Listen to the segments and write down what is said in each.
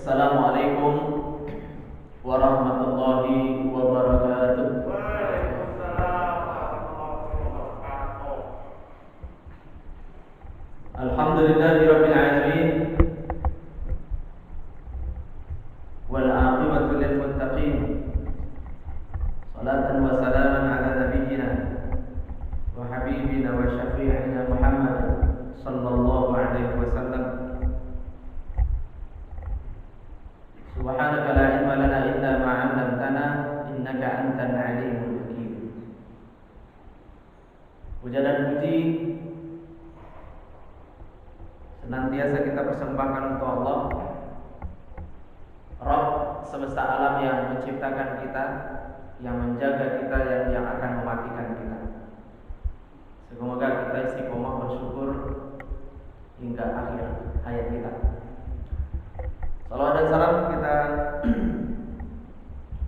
Assalamualaikum warahmatullahi wabarakatuh. Waalaikumsalam warahmatullahi wabarakatuh. Alhamdulillahirabbil alamin wal 'aqibatu lil muttaqin. Salatan wa salaman ala nabiyyina wa habibina wa syafi'ina Muhammad sallallahu alaihi wasallam. Subhanaka la ilma lana illa ma 'allamtana innaka antal alimul hakim. Puja dan puji senantiasa kita persembahkan untuk Allah, Rabb semesta alam yang menciptakan kita, yang menjaga kita, yang akan mematikan kita. Semoga kita istiqomah bersyukur hingga akhir hayat kita. Salawat dan salam kita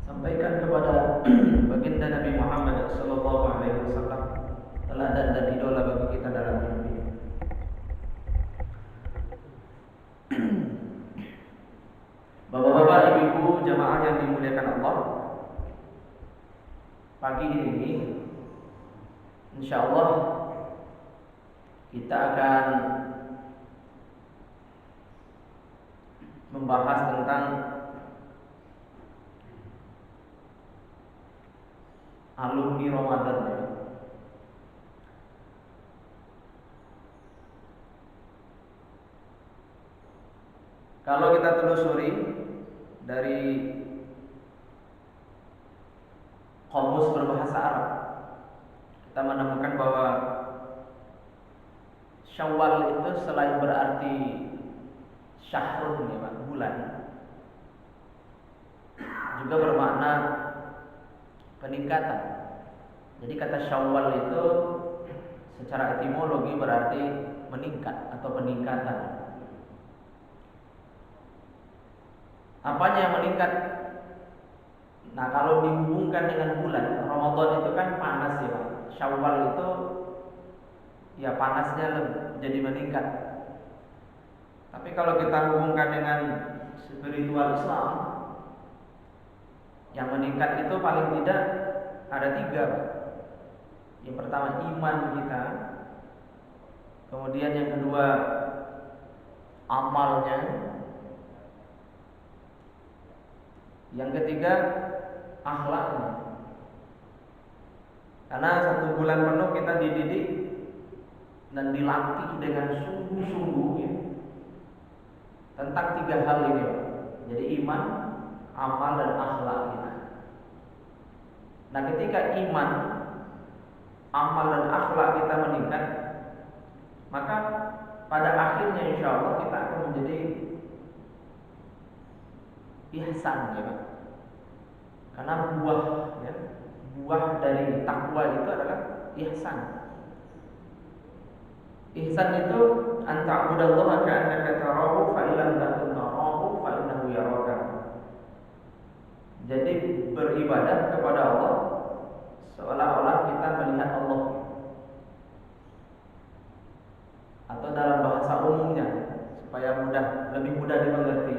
sampaikan kepada baginda Nabi Muhammad sallallahu alaihi wasallam, teladan dan idola bagi kita dalam hidup ini. Bapak-bapak, ibu-ibu, jamaah yang dimuliakan Allah, pagi ini insyaallah kita akan membahas tentang alumni Ramadan. Kalau kita telusuri dari kamus berbahasa Arab, kita menemukan bahwa Syawal itu selain berarti syahrun, ya Pak, bulan, juga bermakna peningkatan. Jadi kata Syawal itu secara etimologi berarti meningkat atau peningkatan. Apanya yang meningkat? Nah, kalau dihubungkan dengan bulan, Ramadan itu kan panas ya Pak. Syawal itu ya panasnya jadi meningkat. Tapi kalau kita hubungkan dengan spiritual Islam, yang meningkat itu paling tidak ada 3 Pak. Yang pertama iman kita, kemudian yang kedua amalnya, yang ketiga akhlaknya. Karena 1 bulan penuh kita dididik dan dilatih dengan sungguh-sungguh ya, tentang 3 hal ini Pak. Jadi iman, amal, dan akhlak kita. Nah, ketika iman, amal, dan akhlak kita meningkat, maka pada akhirnya insya Allah kita akan menjadi ihsan ya Pak. Karena buah dari takwa itu adalah ihsan. Ihsan itu anta'budallaha ka'annaka tarahu fa illam takun tarahu fa innahu yaraka. Jadi beribadah kepada Allah seolah-olah kita melihat Allah. Atau dalam bahasa umumnya supaya lebih mudah dimengerti,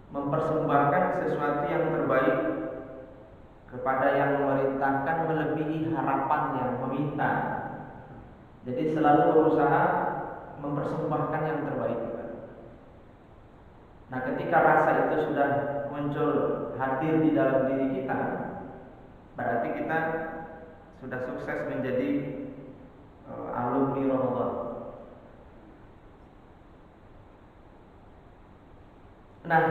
mempersembahkan sesuatu yang terbaik kepada yang memerintahkan melebihi harapan yang meminta. Jadi selalu berusaha mempersembahkan yang terbaik. Nah, ketika rasa itu sudah muncul, hadir di dalam diri kita, berarti kita sudah sukses menjadi alumni Ramadan. Nah,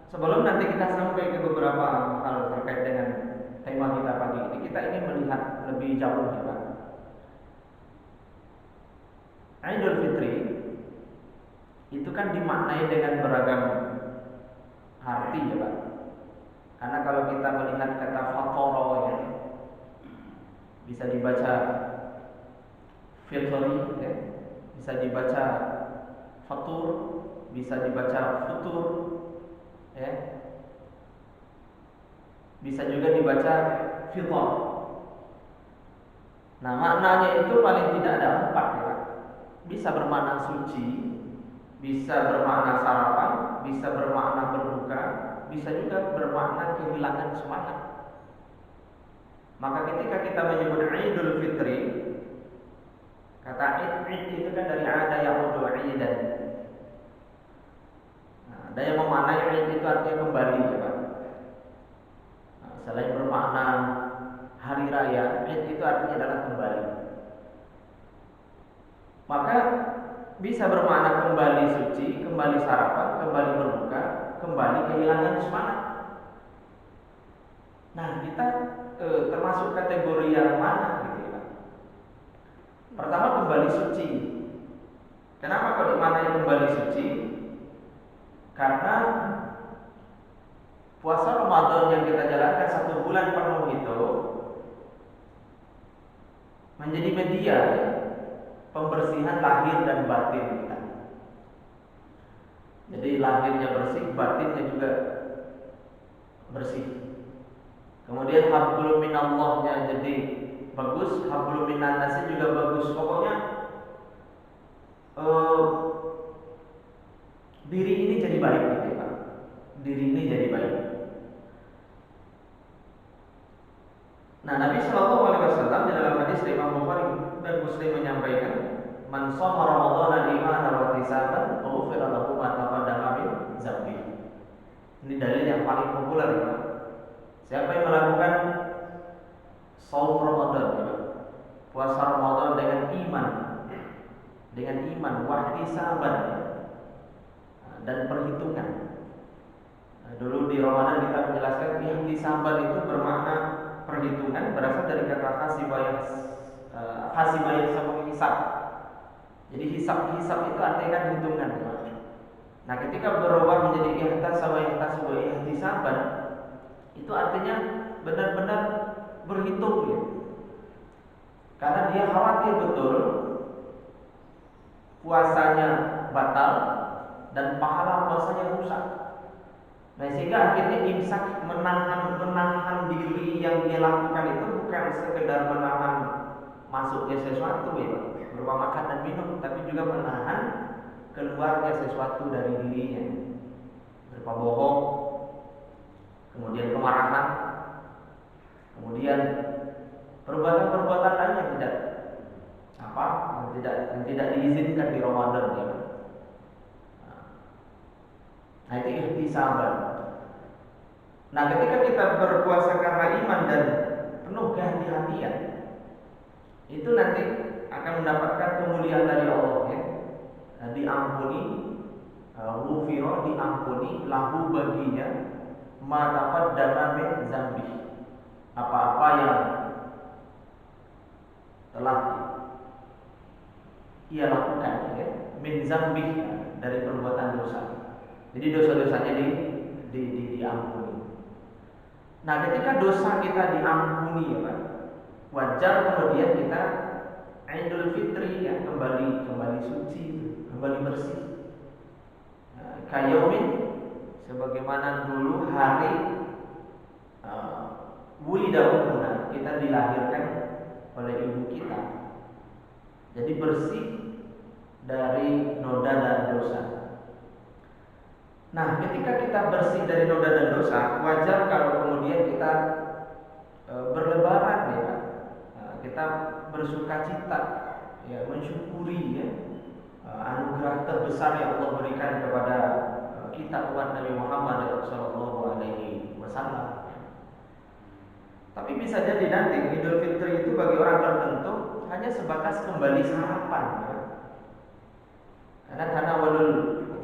sebelum nanti kita sampai ke beberapa hal terkait dengan tema kita pagi ini, kita ingin melihat lebih jauh ya Pak. Idul Fitri itu kan dimaknai dengan beragam arti ya Pak. Karena kalau kita melihat kata fatoro ya, bisa dibaca fitri ya, bisa dibaca fatur, bisa dibaca futur ya, bisa juga dibaca fitrah. Nah, maknanya itu paling tidak ada 4 ya. Bisa bermakna suci, bisa bermakna sarapan, bisa bermakna berbuka, bisa juga bermakna kehilangan semangat. Maka ketika kita menyebut Idul Fitri, kata id itu kan dari ada ya'udu idan. Nah, ada yang memaknai id itu artinya kembali ya Pak. Nah, selain bermakna hari raya, id itu artinya adalah kembali. Maka bisa bermakna kembali suci, kembali sarapan, kembali berbuka, kembali kehilangan semangat. Nah, kita termasuk kategori yang mana gitu ya? Pertama, kembali suci. Kenapa kalau dimaknai kembali suci? Karena puasa Ramadan yang kita jalankan 1 bulan penuh itu menjadi media ya, pembersihan lahir dan batin kita. Jadi lahirnya bersih, batinnya juga bersih. Kemudian hablum minallahnya jadi bagus, hablum minannasnya juga bagus. Pokoknya diri ini jadi baik gitu ya Pak. Diri ini jadi baik. Nah, Nabi Shallallahu Alaihi Wasallam di dalam hadis Imam Bukhari dan Muslim menyampaikan, "Man shoma Ramadhana imanan wa ihtisaban, ghufira lahu ma taqaddama min dzambi." Ini dalil yang paling populer ya Pak. Siapa yang melakukan shaum Ramadan ya Pak, puasa Ramadan dengan iman wa ihtisaban dan perhitungan. Nah, dulu di Ramadan kita menjelaskan ihtisaban itu bermakna perhitungan, berasal dari kata hasibayah sama hisab. Jadi hisab itu artinya kan hitungan. Nah, ketika berubah menjadi ihtisaban, itu artinya benar-benar berhitung ya. Karena dia khawatir betul puasanya batal dan pahala puasanya rusak. Nah, sehingga akhirnya imsak menahan diri yang dia lakukan itu bukan sekedar menahan masuknya sesuatu ya, berupa makan dan minum, tapi juga menahan keluarnya sesuatu dari dirinya, berupa bohong, kemudian kemarahan, kemudian perbuatan-perbuatan lain yang tidak diizinkan di Ramadan ya. Nah, itu ihtisaban. Nah, ketika kita berpuasa karena iman dan penuh kehati-hatian, itu nanti akan mendapatkan kemuliaan dari Allah ya. Diampuni, ghufira, diampuni lahu baginya ma taqaddama min dzambi. Apa-apa yang telah ia lakukan ya, min dzambi, dari perbuatan dosa. Jadi dosa-dosanya diampuni. Nah, ketika dosa kita diampuni ya Pak, wajar kemudian kita Idul Fitri ya, kembali suci, kembali bersih. Kayaumin, sebagaimana dulu hari wulida ummuna, kita dilahirkan oleh ibu kita. Jadi bersih dari noda dan dosa. Nah, ketika kita bersih dari noda dan dosa, wajar kalau kemudian kita berlebaran ya, kita bersukacita, ya, mensyukuri ya anugerah terbesar yang Allah berikan kepada kita umat Nabi Muhammad Sallallahu Alaihi Wasallam. Tapi bisa jadi nanti Idul Fitri itu bagi orang tertentu hanya sebatas kembali sarapan ya. Karena tanawalul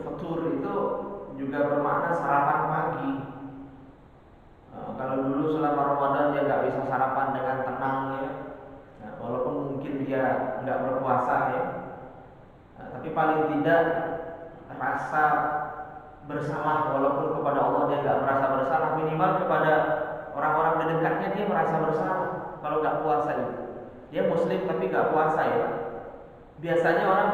futur itu juga bermakna sarapan pagi. Kalau dulu selama Ramadan dia nggak bisa sarapan dengan tenang ya, nah, walaupun mungkin dia nggak berpuasa ya, nah, tapi paling tidak rasa bersalah, walaupun kepada Allah dia nggak merasa bersalah, minimal kepada orang-orang terdekatnya dia merasa bersalah. Kalau nggak puasa itu, dia Muslim tapi nggak puasa ya, biasanya orang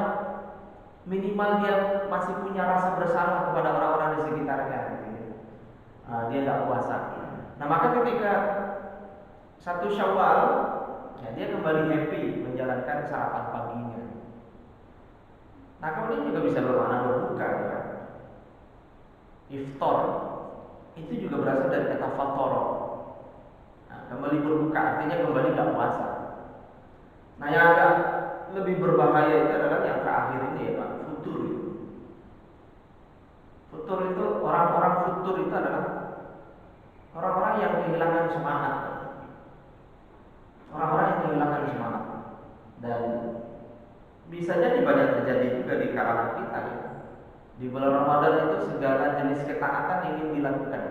minimal dia masih punya rasa bersalah kepada orang-orang di sekitarnya gitu. Nah, dia nggak puasa. Nah, maka ketika 1 Syawal ya, dia kembali happy menjalankan sarapan paginya. Nah, kemudian juga bisa bermakna berbuka ya. Iftar itu juga berasal dari kata fatara. Nah, kembali berbuka artinya kembali nggak puasa. Nah, yang agak lebih berbahaya itu adalah yang terakhir ini ya Pak, futur. Futur itu orang-orang futur itu adalah orang-orang yang kehilangan semangat. Orang-orang yang kehilangan semangat. Dan bisa jadi banyak terjadi juga di kalangan kita ya. Di bulan Ramadan itu segala jenis ketaatan ingin dilakukan.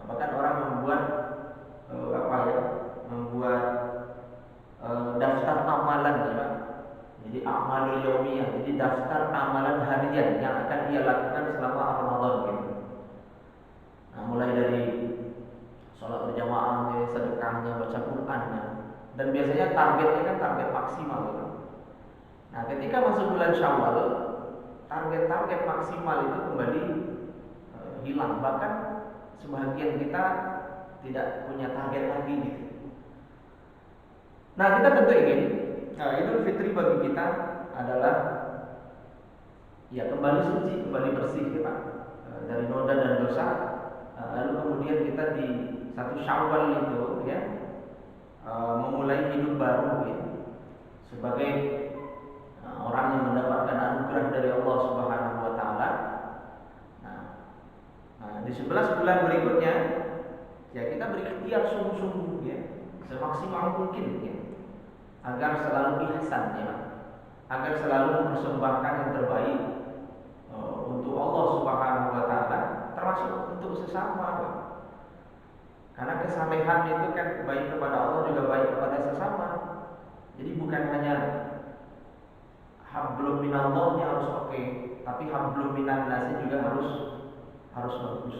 Bahkan orang membuat membuat daftar amalan ya Pak. Jadi amalul yaumiyah, jadi daftar amalan harian yang akan dia lakukan selama Ramadan gitu. Nah, mulai dari sholat berjamaah, sedekahnya, baca Qur'annya, dan biasanya targetnya kan target maksimal gitu. Nah, ketika masuk bulan Syawal, target-target maksimal itu kembali hilang. Bahkan sebagian kita tidak punya target lagi gitu. Nah, kita tentu ingin Idul Fitri bagi kita adalah ya kembali suci, kembali bersih kita dari noda dan dosa. Lalu kemudian kita di satu Syawal itu ya memulai hidup baru ya, sebagai orang yang mendapatkan anugerah dari Allah Subhanahu wa taala. Nah, di 11 bulan berikutnya ya kita berikhtiar sungguh-sungguh ya, semaksimal mungkin ya, agar selalu ihsan ya, agar selalu mempersembahkan yang terbaik untuk Allah Subhanahu wa taala, termasuk untuk sesama ya. Karena kesalehan itu kan baik kepada Allah juga baik kepada sesama. Jadi bukan hanya hablum minallahnya harus oke, tapi hablum minan nasi juga harus bagus.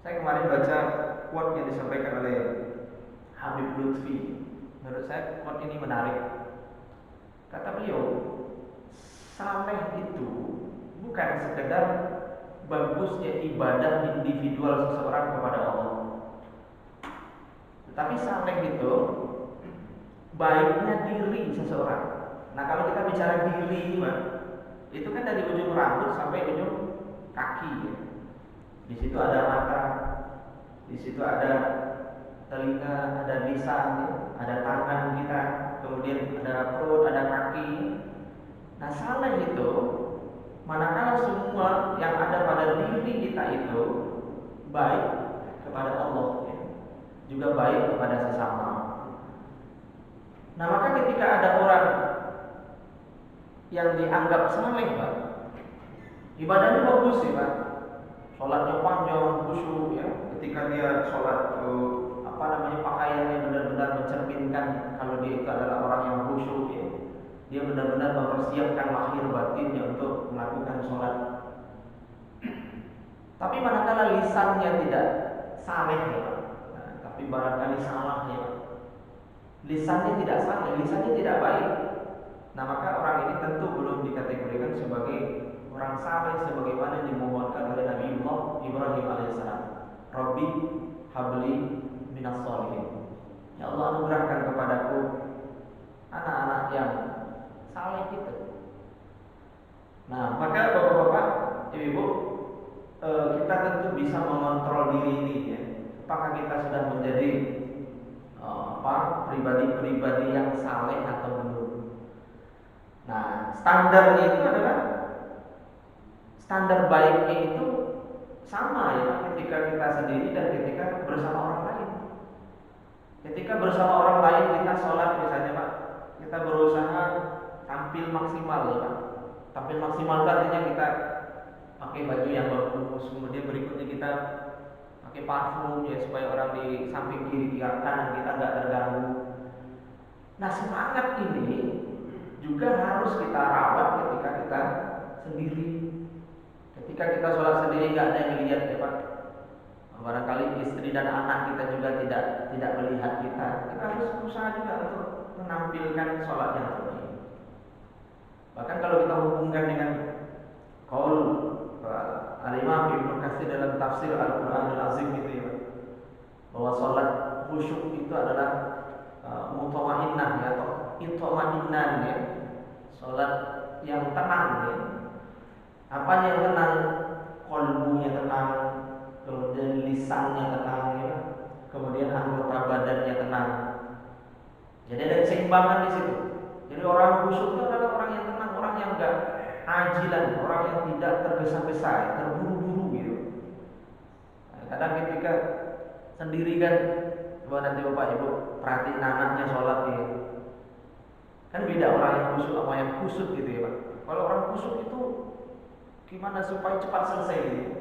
Saya kemarin baca quote yang disampaikan oleh Habib Lutfi. Menurut saya quote ini menarik. Kata beliau, saleh itu bukan sekedar bagusnya ibadah individual seseorang kepada Allah, tetapi saleh itu baiknya diri seseorang. Nah, kalau kita bicara diri itu kan dari ujung rambut sampai ujung kaki ya. Di situ ada mata, di situ ada telinga, ada lisan ya, ada tangan kita, kemudian ada perut, ada kaki. Nah, saleh itu manakala semua yang ada pada diri kita itu baik kepada Allah ya, juga baik kepada sesama. Nah, maka ketika ada orang yang dianggap saleh Pak, ibadahnya bagus sih Pak, sholatnya panjang, khusyuk ya, ketika dia sholat pakaiannya benar-benar mencerminkan kalau dia itu adalah orang yang khusyuk ya. Dia benar-benar mempersiapkan lahir batinnya untuk melakukan sholat. Tapi manakala lisannya tidak saleh ya, nah, tapi barangkali salah ya, lisannya tidak saleh, lisannya tidak baik. Nah, maka orang ini tentu belum dikategorikan sebagai orang saleh sebagaimana dimohonkan oleh Nabiullah Ibrahim alaihissalam. Rabbi habli minas sholihin. Ya Allah, anugerahkan kepadaku anak-anak yang saleh gitu. Nah, maka bapak-bapak, ibu-ibu, kita tentu bisa mengontrol diri ini ya. Apakah kita sudah menjadi pribadi-pribadi yang saleh atau belum? Nah, standarnya itu adalah standar baiknya itu sama ya ketika kita sendiri dan ketika bersama orang lain. Ketika bersama orang lain kita sholat misalnya Pak, kita berusaha tampil maksimal ya Pak. Tampil maksimal artinya kita pakai baju yang bagus, kemudian berikutnya kita pakai parfum ya supaya orang di samping kiri kanan kita nggak terganggu. Nah, semangat ini juga harus kita rawat ketika kita sendiri. Ketika kita sholat sendiri nggak ada yang melihat ya Pak. Barangkali istri dan anak kita juga tidak melihat kita. Kita harus berusaha juga untuk menampilkan sholat yang terbaik. Bahkan kalau kita hubungkan dengan qaul Al-Imam Ibnu Katsir dalam tafsir Al-Qur'anul Azim itu ya, bahwa sholat khusyuk itu adalah mutmainnah ya, atau itmainan ya. Sholat yang tenang ya. Apanya yang tenang? Kolbunya tenang, kemudian lisannya tenang ya. Kemudian anggota badannya tenang. Jadi ada keseimbangan di situ. Jadi orang khusyuk itu adalah orang yang tenang, orang yang enggak ajilan, orang yang tidak tergesa-gesa, terburu-buru gitu. Nah, kadang ketika sendiri kan, coba nanti Bapak Ibu perhatiin anaknya sholat gitu. Kan beda orang yang khusyuk sama yang kusut gitu ya Pak. Kalau orang kusut itu gimana supaya cepat selesai gitu.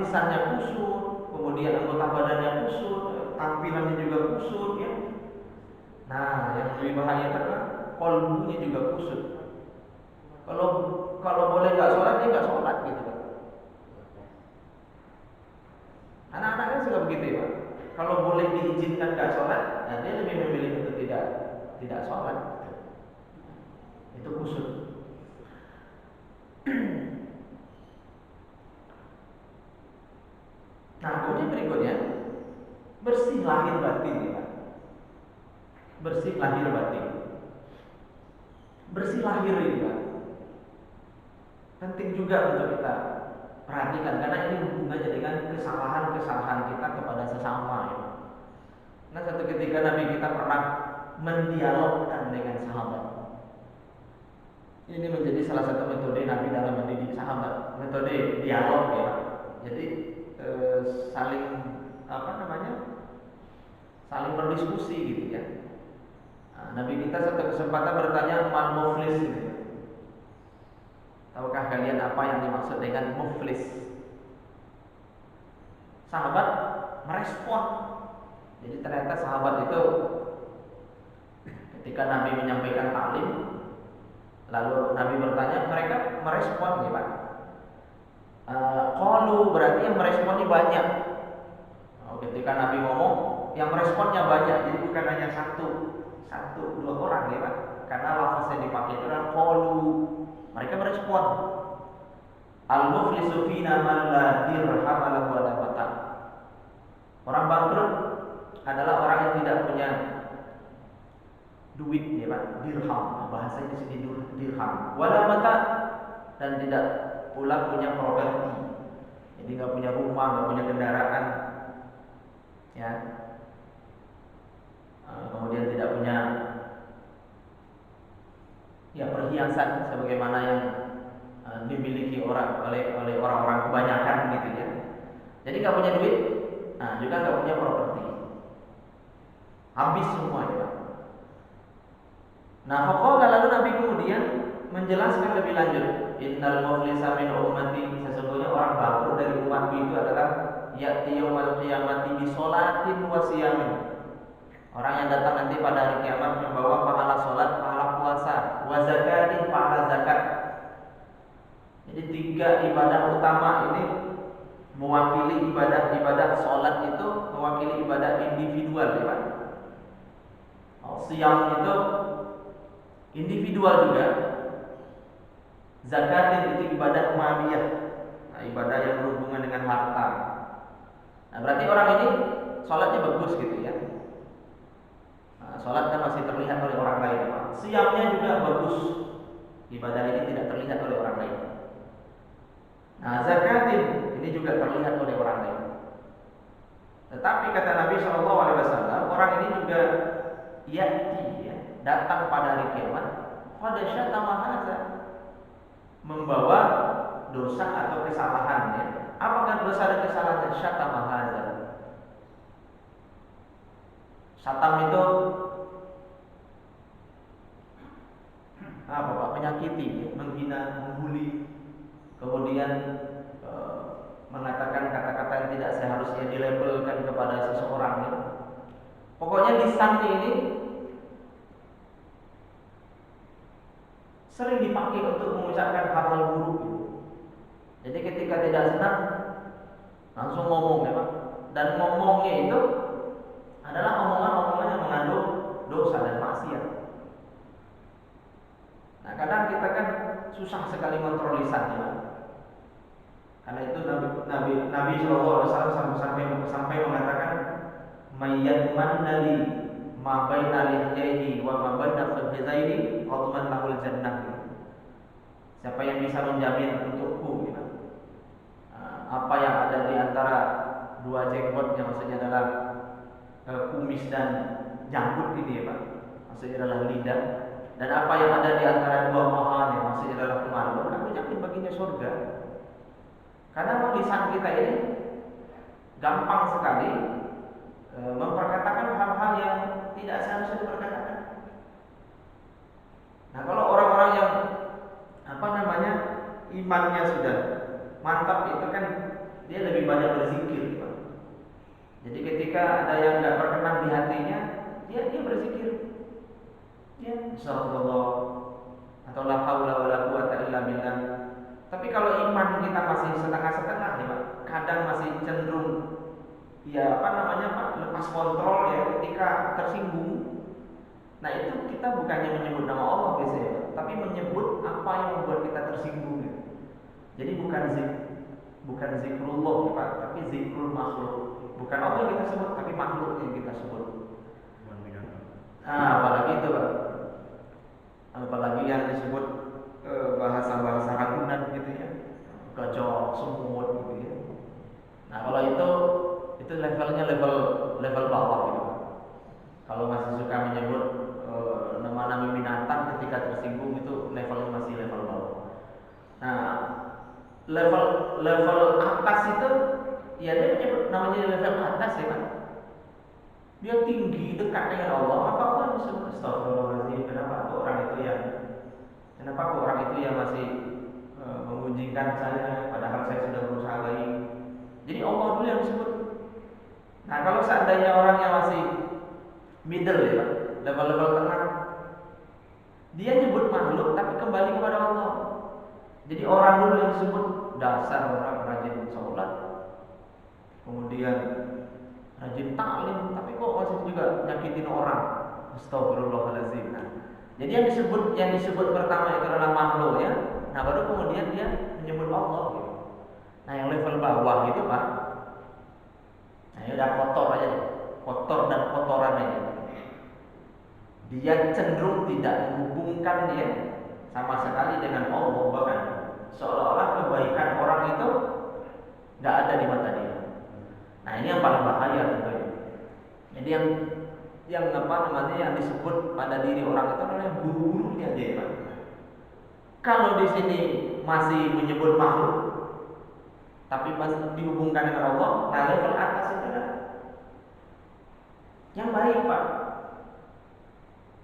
Lisannya kusut, kemudian anggota badannya kusut, tampilannya juga kusut ya. Nah, yang lebih bahaya adalah kolbunya juga kusut. Kalau boleh nggak sholat dia nggak sholat gitu Pak. Anak-anak kan suka begitu ya Pak. Kalau boleh diizinkan nggak sholat, nah dia lebih memilih untuk tidak sholat. Itu kusut. Nah, kemudian berikutnya bersih lahir batin ya Pak. Bersih lahir batin. Bersih lahir ini Pak. Penting juga untuk kita perhatikan karena ini hubungannya dengan kesalahan-kesalahan kita kepada sesama ya. Nah, satu ketika Nabi kita pernah mendialogkan dengan sahabat. Ini menjadi salah satu metode Nabi dalam mendidik sahabat, metode dialog ya. Jadi saling saling berdiskusi gitu ya. Nah, Nabi kita satu kesempatan bertanya man muflis gitu. Tahukah kalian apa yang dimaksud dengan muflis? Sahabat merespon. Jadi ternyata sahabat itu ketika Nabi menyampaikan taklim, lalu Nabi bertanya, mereka merespon ya Pak. Qalu berarti yang merespon ini banyak. Ketika Nabi ngomong, yang meresponnya banyak, jadi bukan hanya satu dua orang ya Pak. Karena lafaz yang dipakai itu adalah qalu. Mereka merespon. Al-muflisu fina man la dirham lahu wa la mata'. Orang bangkrut adalah orang yang tidak punya duit ya Pak, dirham. Bahasanya di sini dirham. Wa la mata' dan tidak pula punya properti. Jadi enggak punya rumah, enggak punya kendaraan. Ya. Kemudian tidak punya perhiasan sebagaimana yang dimiliki oleh orang-orang kebanyakan gitu ya. Jadi nggak punya duit, nah juga nggak punya properti, habis semua ya. Nah, pokoknya lalu Nabi kemudian menjelaskan lebih lanjut, innal muflisa min ummati, sesungguhnya orang bangkrut dari umatku itu adalah ya'ti yaumal qiyamati bi sholatin wa siyamin. Orang yang datang nanti pada hari kiamat membawa pahala sholat, pahala puasa, wa zakatin, pahala zakat. Jadi 3 ibadah utama ini mewakili ibadah sholat itu mewakili ibadah individual ya Pak. Siyam itu individual juga. Zakatin itu ibadah maliyah, ibadah yang berhubungan dengan harta. Nah, berarti orang ini sholatnya bagus gitu ya. Sholat kan masih terlihat oleh orang lain. Siamnya juga bagus. Ibadah ini tidak terlihat oleh orang lain. Nah, zakatin ini juga terlihat oleh orang lain. Tetapi kata Nabi SAW, orang ini juga datang pada hari kiamat, qad syatama hadza, membawa dosa atau kesalahannya. Apakah dosa dan kesalahan syatama hadza? Syatam itu apa Pak? Menyakiti, menghina, membuli, kemudian mengatakan kata-kata yang tidak seharusnya dilabelkan kepada seseorang ya. Pokoknya lisan ini sering dipakai untuk mengucapkan hal-hal buruk. Jadi ketika tidak senang langsung ngomong ya Pak. Dan ngomongnya itu adalah omongan-omongan yang mengandung dosa dan maksiat. Nah, kadang kita kan susah sekali kontrol lisannya. Karena itu Nabi SAW sampai mengatakan mayyadman nali ma baina lihyaihi wa ma baina fakhidhaihi adman lahul jannah. Siapa yang bisa menjamin untukku gitu, apa yang ada di antara dua jenggot, yang maksudnya adalah kumis dan janggut ini ya Pak, maksudnya adalah lidah, dan apa yang ada di antara dua paha, yang maksudnya adalah kemaluan, aku yakin baginya surga. Karena lisan kita ini gampang sekali memperkatakan hal-hal yang tidak seharusnya diperkatakan. Nah, kalau orang-orang yang imannya sudah mantap itu kan dia lebih banyak berzikir, Pak. Jadi ketika ada yang nggak berkenan di hatinya, dia berzikir, ya insyaallah, atau la haula wala quwata illa billah. Tapi kalau iman kita masih setengah-setengah ya Pak, kadang masih cenderung Pak, lepas kontrol ya ketika tersinggung. Nah, itu kita bukannya menyebut nama Allah biasanya, Pak, tapi menyebut apa yang membuat kita tersinggung ya. Jadi bukan zikrullah ya Pak, tapi zikrul makhluk. Bukan Allah yang kita sebut, tapi makhluk yang kita sebut. Apalagi itu Pak, apalagi yang disebut bahasa-bahasa ragunan gitu ya, gajah, semut gitu ya. Nah, kalau itu levelnya level bawah gitu. Kalau masih suka menyebut nama-nama binatang ketika tersinggung, itu levelnya masih level bawah. Nah, level atas itu ya dia menyebut namanya level atas ya kan. Dia tinggi dekat dengan Allah, maka Allah disebut astagfirullahaladzim. Kenapa orang itu yang masih mengunjingkan saya, padahal saya sudah berusaha baik. Jadi Allah dulu yang disebut. Nah, kalau seandainya orangnya masih middle ya, level-level tengah, dia nyebut makhluk tapi kembali kepada Allah. Jadi orang dulu yang disebut dasar orang rajin sholat, kemudian rajin taklim, tapi kok masih juga nyakitin orang. Astagfirullahaladzim. Nah, jadi yang disebut pertama itu adalah makhluk ya. Nah, baru kemudian dia menyebut Allah gitu. Nah, yang level bawah itu Pak, nah ini udah kotor aja deh. Kotor dan kotoran aja. Dia cenderung tidak menghubungkan dia sama sekali dengan Allah, bahkan seolah-olah kebaikan orang itu nggak ada di mata dia. Nah, ini yang paling bahaya tentunya. Jadi yang disebut pada diri orang itu adalah buru-burunya dia Pak. Kalau di sini masih menyebut makhluk, tapi masih dihubungkan dengan Allah, nah level atas itu adalah yang baik Pak.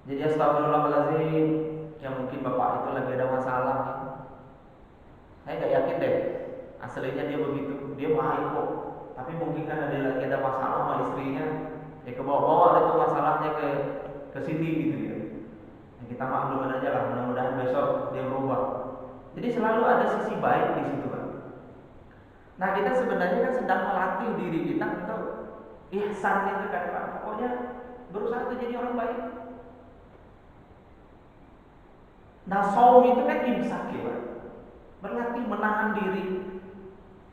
Jadi astagfirullahaladzim, yang mungkin bapak itu lagi ada masalah. Saya nggak yakin deh aslinya dia begitu, dia baik kok. Tapi mungkin kan ada lagi ada masalah sama istrinya, ke bawah-bawah ada tuh masalahnya ke sini gitu ya. Nah, kita maklumin aja lah, mudah-mudahan besok dia berubah. Jadi selalu ada sisi baik di situ Pak. Nah, kita sebenarnya kan sedang melatih diri kita untuk ihsan itu kan Pak. Pokoknya berusaha untuk jadi orang baik. Nah, saum itu kan imsak ya Pak, berlatih menahan diri.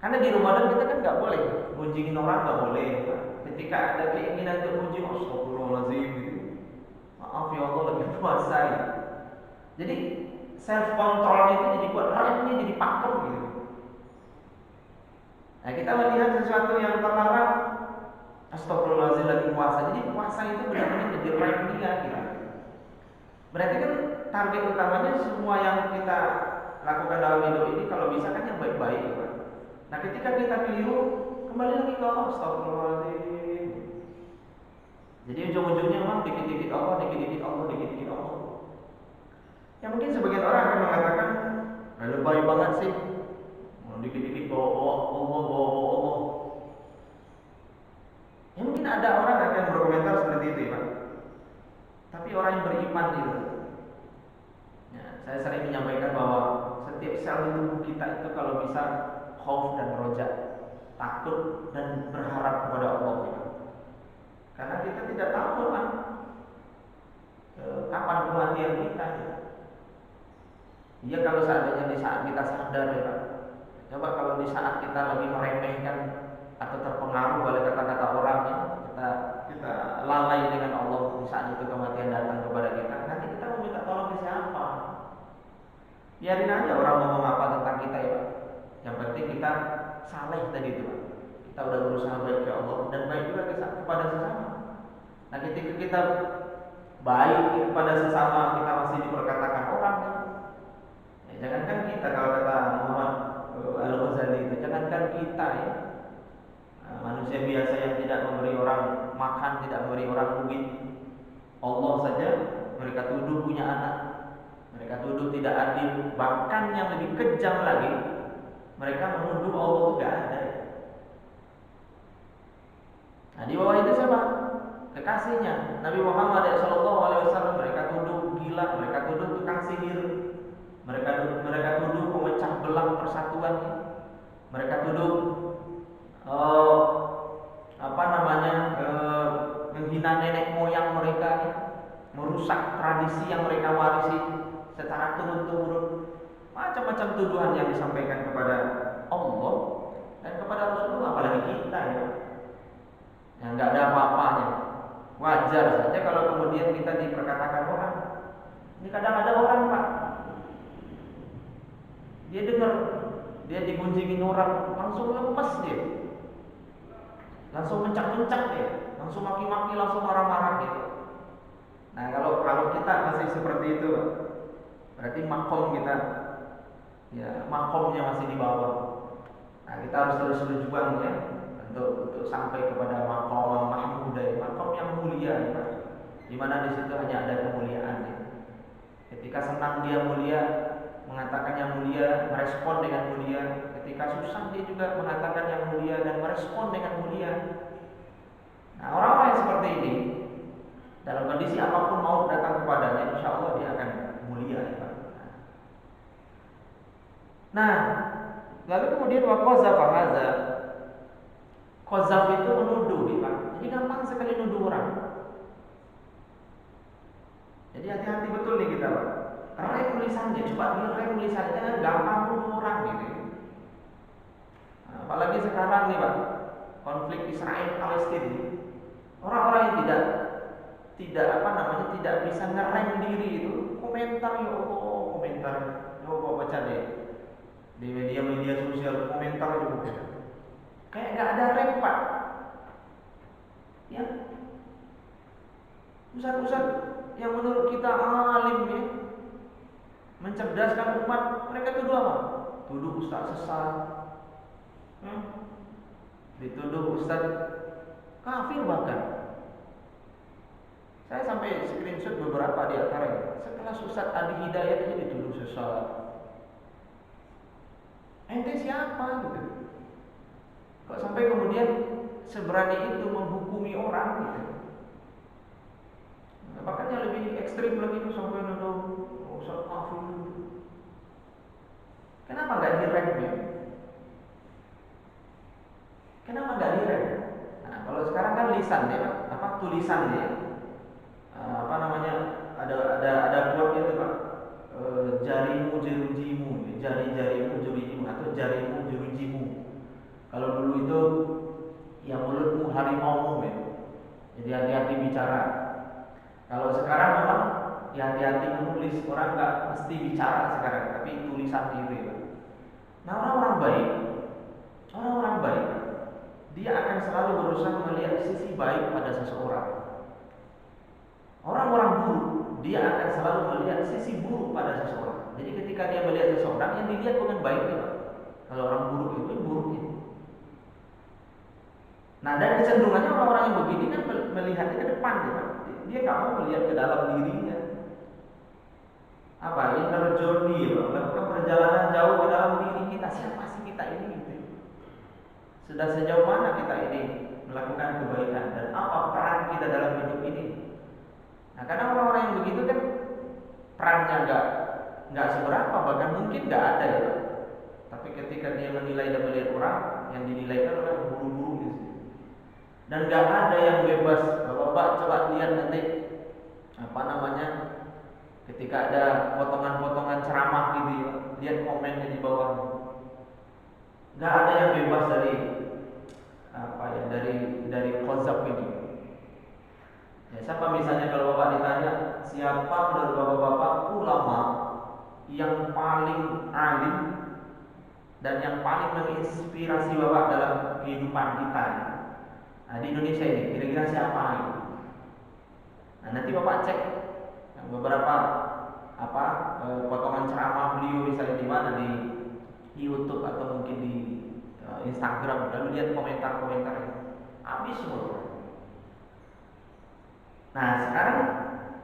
Karena di Ramadan kita kan nggak boleh gunjingin orang, nggak boleh Pak. Ketika ada keinginan untuk gunjing, astagfirullahaladzim gitu. Maaf ya Allah lagi puasa ya. Jadi self controlnya itu jadi kuat, remnya jadi pakem gitu. Nah, kita melihat sesuatu yang terlarang, astagfirullahaladzim lagi puasa. Jadi puasa itu benar-benar jadi rem dia gitu. Berarti kan target utamanya semua yang kita lakukan dalam hidup ini kalau bisa kan yang baik-baik gitu. Nah, ketika kita keliru, kembali lagi ke Allah, astagfirullahaladzim. Jadi ujung-ujungnya memang dikit-dikit Allah, dikit-dikit Allah, dikit-dikit Allah. Ya mungkin sebagian orang akan mengatakan, lebay banget sih, dikit-dikit bawa Allah. Ya mungkin ada orang yang akan berkomentar seperti itu ya Pak. Tapi orang yang beriman itu, ya, saya sering menyampaikan bahwa setiap sel di tubuh kita itu kalau bisa khauf dan roja, takut dan berharap kepada Allah gitu. Karena kita tidak tahu kan kapan kematian kita ya. Iya, kalau seandainya di saat kita sadar ya Pak. Coba kalau di saat kita lagi meremehkan atau terpengaruh oleh kata-kata orang ya, kita lalai dengan Allah, di saat gitu Pak. Kita udah berusaha baik ke Allah dan baik juga kepada sesama. Nah ketika kita baik kepada sesama, kita masih diperkatakan orang kan? Ya, jangankan kita, kalau kata Muhammad Al-Ghazali itu, jangankan kita ya, manusia biasa yang tidak memberi orang makan, tidak memberi orang duit, Allah saja mereka tuduh punya anak, mereka tuduh tidak adil. Bahkan yang lebih kejam lagi, mereka menuduh Allah itu gak ada. Nah di bawah itu siapa? Kekasihnya Nabi Muhammad SAW. Mereka tuduh gila, mereka tuduh tukang sihir, mereka tuduh pemecah belah persatuan, mereka tuduh menghina nenek moyang mereka, merusak tradisi yang mereka warisi secara turun-temurun. Macam-macam tuduhan yang disampaikan kepada Allah dan kepada Rasulullah, apalagi kita ya, yang nggak ada apa-apanya. Wajar saja kalau kemudian kita diperkatakan orang. Ini kadang ada orang Pak, dia dengar dia digunjingin orang, langsung lemes dia, langsung mencak-mencak dia, langsung maki-maki, langsung marah-marah gitu. Nah kalau kita masih seperti itu, berarti makom kita, ya makomnya masih di bawah. Nah kita harus terus berjuang ya untuk sampai kepada makom mahmudah, makom yang mulia ya, di mana di situ hanya ada kemuliaan ya. Ketika senang dia mulia, mengatakan yang mulia, merespon dengan mulia. Ketika susah dia juga mengatakan yang mulia dan merespon dengan mulia. Nah orang-orang yang seperti ini, dalam kondisi apapun mau datang kepadanya, insya Allah dia akan mulia ya. Nah lalu kemudian waqazafa hadza, qazaf itu menuduh ya. Jadi gampang sekali nuduh orang. Jadi hati-hati betul nih kita Pak. Rem tulisannya, coba direm tulisannya, gampang nuduh orang gitu. Nah, apalagi sekarang nih Pak, konflik Israel Palestina. Orang-orang yang tidak bisa ngerem diri itu, komentar ya Allah, komentar. Coba baca deh di media-media sosial, komentar juga. Kayak nggak ada rem Pak. Ya. Ustaz-ustaz yang menurut kita alim ya, mencerdaskan umat, mereka tuduh apa? Tuduh ustaz sesat, dituduh ustaz kafir bahkan. Saya sampai screenshot beberapa di antaranya. Setelah Ustaz Adi Hidayat aja dituduh sesat. Ente siapa gitu? Kok sampai kemudian seberani itu menghukumi orang gitu? Bahkan yang lebih ekstrim lagi itu sampai nuduh Ustaz kafir. Kenapa nggak direm ya? Kenapa nggak direm? Nah, kalau sekarang kan lisan ya, tulisan ya. Ada quote itu Pak, jarimu jerujimu, jari-jarimu jerujimu atau jarimu jerujimu. Kalau dulu itu ya mulutmu harimaumu ya. Jadi hati-hati bicara. Kalau sekarang memang ya hati-hati menulis, orang nggak mesti bicara sekarang, tapi tulisan itu ya. Nah orang-orang baik, dia akan selalu berusaha melihat sisi baik pada seseorang. Orang-orang buruk, dia akan selalu melihat sisi buruk pada seseorang. Jadi ketika dia melihat seseorang, yang dilihat bukan baiknya Pak. Kalau orang buruk itu buruknya. Nah dan kecenderungannya orang-orang yang begini kan melihatnya ke depan ya Pak. Dia nggak mau melihat ke dalam dirinya. Apa? Inner journey, melakukan perjalanan jauh ke dalam diri kita. Siapa sih kita ini? Gitu. Sudah sejauh mana kita ini melakukan kebaikan dan apa peran kita dalam hidup ini? Nah, karena orang-orang yang begitu kan perannya nggak seberapa, bahkan mungkin nggak ada ya. Tapi ketika dia menilai dan melihat orang, yang dinilai kan orang buru-buru gitu. Dan nggak ada yang bebas. Bapak coba lihat nanti ketika ada potongan-potongan ceramah gitu ya, lihat komennya di bawah. Nggak ada yang bebas dari qazaf ini. Ya, siapa misalnya kalau Bapak ditanya siapa menurut Bapak-bapak ulama yang paling alim dan yang paling menginspirasi Bapak dalam kehidupan kita. Nah, di Indonesia ini kira-kira siapa gitu? Nah, nanti Bapak cek beberapa potongan ceramah beliau misalnya di mana di YouTube atau mungkin di Instagram, lalu lihat komentar-komentarnya, habis semua. Nah, sekarang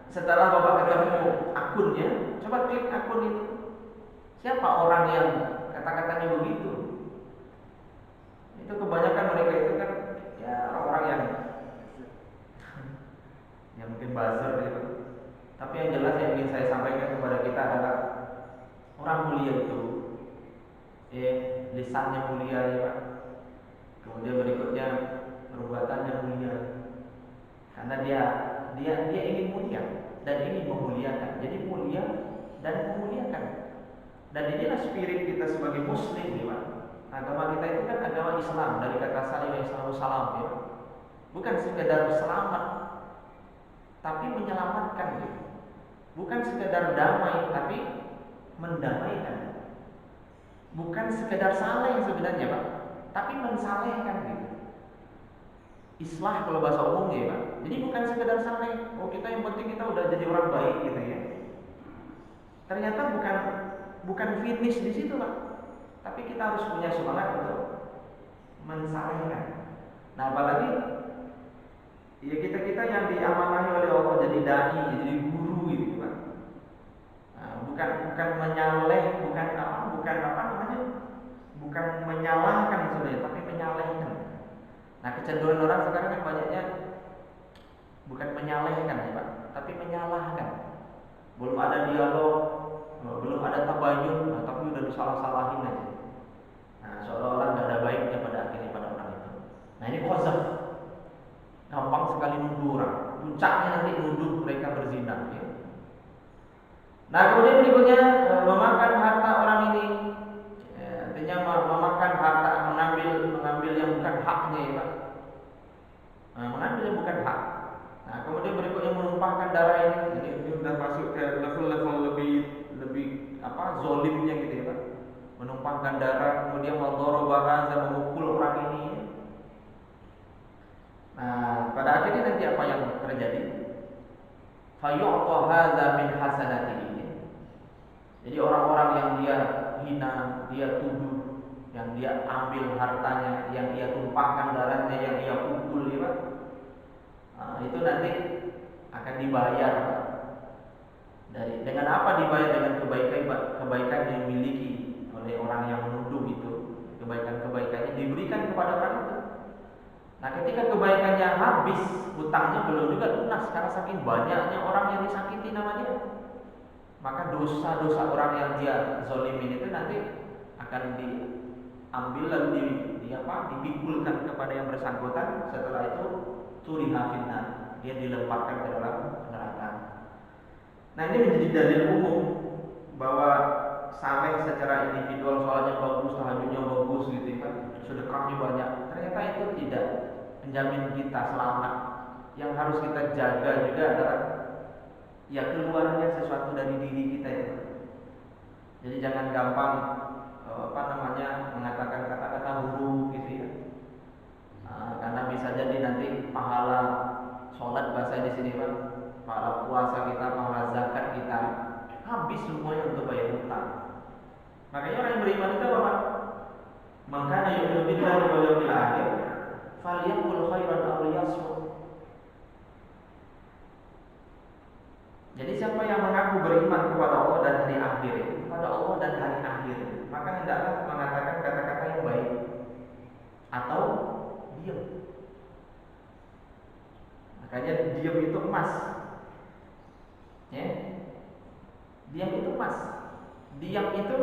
setelah Bapak ketemu akunnya, coba klik akun itu. Siapa orang yang kata-katanya begitu? Itu kebanyakan mereka itu kan ya orang-orang yang mungkin buzzer gitu. Tapi yang jelas yang ingin saya sampaikan kepada kita adalah orang mulia itu, lisannya mulia ya Pak. Kemudian berikutnya perbuatannya mulia, karena dia ingin mulia dan ingin memuliakan. Jadi mulia dan memuliakan. Dan inilah spirit kita sebagai Muslim ya Pak. Agama kita itu kan agama Islam, dari kata salim Islam salam ya. Bukan sekedar selamat, tapi menyelamatkan gitu. Bukan sekedar damai, tapi mendamaikan. Bukan sekedar saleh sebenarnya Pak, tapi mensalehkan gitu. Islah kalau bahasa umumnya ya Pak. Jadi bukan sekedar saleh, kita yang penting kita udah jadi orang baik gitu ya. Ternyata bukan finish di situ Pak, tapi kita harus punya semangat untuk mensalehkan. Nah, apalagi ya kita yang diamanahi oleh Allah jadi dai, jadi guru gitu Pak. Nah, bukan menyaleh, bukan menyalahkan sebenarnya, tapi menyalehkan. Nah, kecenderungan orang sekarang kan banyaknya bukan menyalehkan ya Pak, tapi menyalahkan. Belum ada dialog, belum ada tabayun, tapi udah disalah-salahin aja. Nah, seolah-olah nggak ada baiknya pada akhirnya pada orang itu. Nah, ini qazaf. Gampang sekali nuduh orang. Puncaknya nanti nuduh mereka berzina ya. Nah, kemudian berikutnya memakan harta orang ini, artinya memakan harta, mengambil yang bukan haknya ya Pak. Mengambil yang bukan hak. Nah, kemudian berikutnya menumpahkan darah ini sudah masuk ke level lebih zolimnya gitu ya Pak. Menumpahkan darah, kemudian mendorobaha, memukul orang ini. Nah, pada akhirnya nanti apa yang terjadi? Fayu'ta hadza min hasanatihi. Jadi orang-orang yang dia hina, dia tuduh, yang dia ambil hartanya, yang dia tumpahkan darahnya, yang dia pukul ya Pak. Nah, itu nanti akan dibayar Pak. Dengan apa dibayar? Dengan kebaikan yang dimiliki oleh orang yang menuduh itu. Kebaikan-kebaikannya diberikan kepada orang itu. Nah, ketika kebaikannya habis, hutangnya belum juga lunas karena saking banyaknya orang yang disakiti nama dia. Maka dosa-dosa orang yang dia zolimin itu nanti akan diambil lalu dipikulkan kepada yang bersangkutan. Setelah itu turiha finnar, dia dilemparkan ke dalam neraka. Nah, ini menjadi dalil umum bahwa saleh secara individual, soalnya bagus, tahajudnya bagus gitu kan, sedekahnya banyak. Ternyata itu tidak menjamin kita selamat. Yang harus kita jaga juga adalah ya keluarnya sesuatu dari diri kita itu. Jadi jangan gampang mengatakan kata-kata buruk gitu ya. Karena bisa jadi nanti pahala sholat bahasa di sini Pak, pahala puasa kita, pahala zakat kita habis semuanya untuk bayar hutang. Makanya orang yang beriman itu apa Pak? Maka yu'minu billahi wal yawmil akhir falyaqul khairan aw liyasmut. Jadi siapa yang mengaku beriman kepada Allah dan hari akhir, kepada Allah dan hari akhir, maka hendaklah mengatakan kata-kata yang baik atau diam. Makanya diam itu emas. Ya. Diam itu emas. Diam itu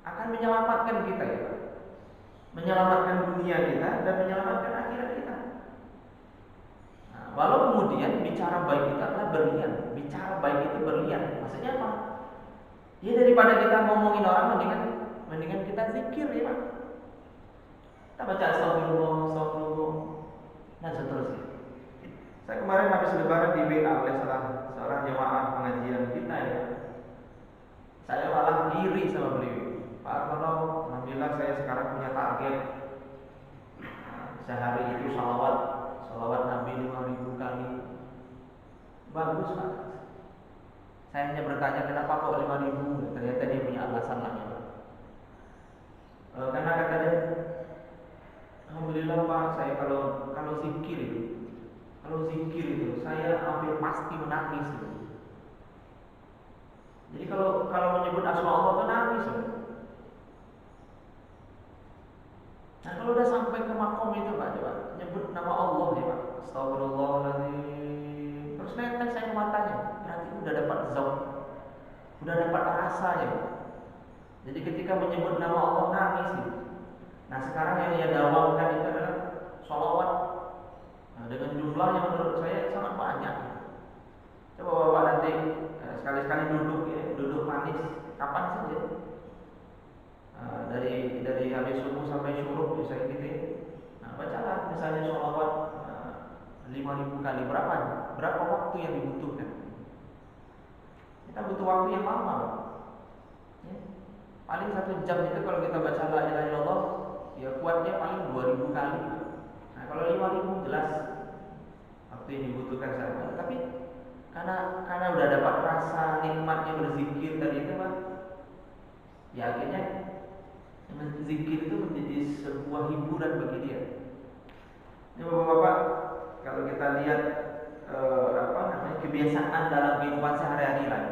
akan menyelamatkan kita ya. Menyelamatkan dunia kita dan menyelamatkan akhirat kita. Walau kemudian bicara baik itu adalah berlian. Bicara baik itu berlian. Maksudnya apa? Ya daripada kita ngomongin orang, mendingan kita zikir ya Pak. Kita baca astagfirullah, dan seterusnya. Saya kemarin habis lebaran di WA oleh seorang jemaah pengajian kita ya. Saya malah iri sama beliau. Pak Artono, alhamdulillah saya sekarang punya target sehari itu salawat Nabi 5.000 kali. Bagus Pak. Saya hanya bertanya kenapa kok 5.000? Ternyata dia punya alasan lagi. Karena kata dia, alhamdulillah Pak, saya kalau zikir itu saya hampir pasti menangis. Jadi kalau menyebut asma Allah itu nangis. Nah kalau udah sampai ke makom itu Pak, coba nyebut nama Allah ya Pak, Astagfirullahaladzim, terus netes saya matanya, berarti udah dapat zauk, udah dapat rasa ya Pak. Jadi ketika menyebut nama Allah nangis gitu. Nah sekarang yang ia dawamkan itu adalah sholawat dengan jumlah yang menurut saya sangat banyak. Coba Bapak nanti sekali-sekali duduk manis kapan saja. Dari habis subuh sampai syuruk bisa gitu ya. Nah, bacalah misalnya sholawat 5.000 kali, berapa waktu yang dibutuhkan? Kita butuh waktu yang lama, ya. Paling 1 jam itu kalau kita baca la ilaha illallah, ya kuatnya paling 2.000 kali. Nah kalau 5.000 jelas waktu yang dibutuhkan sama. Tapi karena udah dapat rasa nikmatnya berzikir tadi itu Pak, ya akhirnya zikir itu menjadi sebuah hiburan bagi dia. Ini Bapak-bapak, kalau kita lihat kebiasaan dalam kehidupan sehari-hari lah,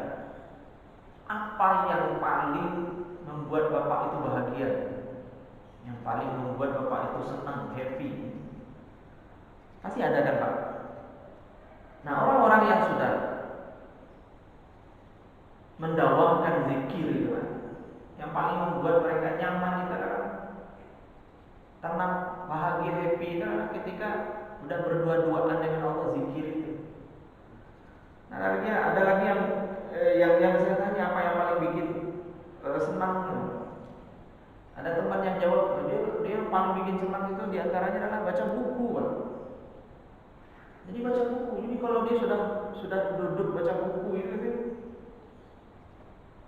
apa yang paling membuat Bapak itu bahagia, yang paling membuat Bapak itu senang, happy? Pasti ada kan Pak? Nah orang-orang yang sudah mendawamkan zikir itu Pak, yang paling membuat mereka nyaman itu adalah tenang, bahagia, happy itu adalah ketika udah berdua-duaan dengan Allah, zikir itu. Nah artinya ada lagi yang saya tanya, apa yang paling bikin senang? Ada teman yang jawab, dia paling bikin senang itu diantaranya adalah baca buku Pak. Jadi baca buku, jadi kalau dia sudah duduk baca buku itu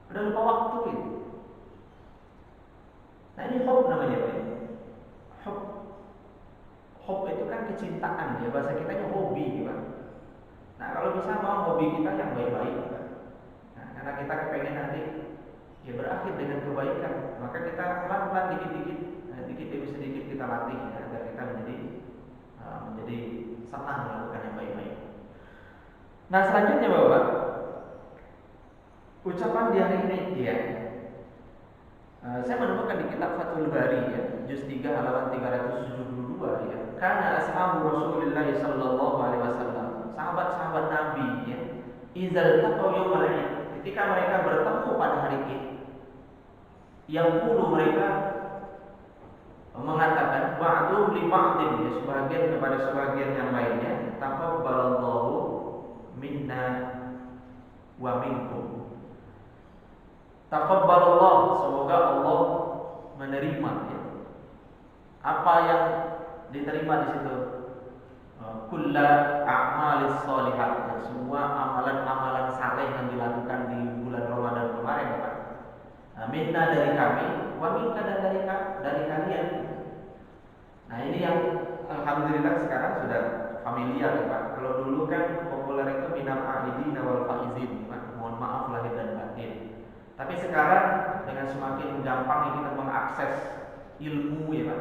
udah lupa waktu gitu. Nah ini hob namanya Pak. Hob itu kan kecintaan ya, bahasa kita hobi Pak. Nah kalau bisa mau hobi kita yang baik-baik Pak. Nah karena kita kepengen nanti ya berakhir dengan kebaikan, maka kita pelan-pelan dikit demi sedikit kita latih ya, agar kita menjadi senang melakukan yang baik-baik. Nah selanjutnya Bapak, ucapan di hari ini ya. Saya menemukan di kitab Fathul Bari ya, juz 3 halaman 372 ya. Karena ashabu Rasulullah sallallahu alaihi wasallam, sahabat-sahabat Nabi ya, izal taqaw yaumal id, ketika mereka bertemu pada hari Id, yang puluh mereka mengatakan ba'du li ba'din, ya, sebagian kepada sebagian yang lainnya, taqabbalallahu minna wa minkum. Taqabbalallah, semoga Allah menerima ya. Apa yang diterima di situ? Kulla a'malis sholihat, ya, semua amalan-amalan saleh yang dilakukan di bulan Ramadan kemarin Pak. Minna dari kami, wa minka dan dari kalian. Nah ini yang alhamdulillah sekarang sudah familiar ya Pak. Kalau dulu kan populer itu minal a'idin wal faizin, Pak. Mohon maaf lahir dan batin. Tapi sekarang dengan semakin gampang kita mengakses ilmu ya Pak,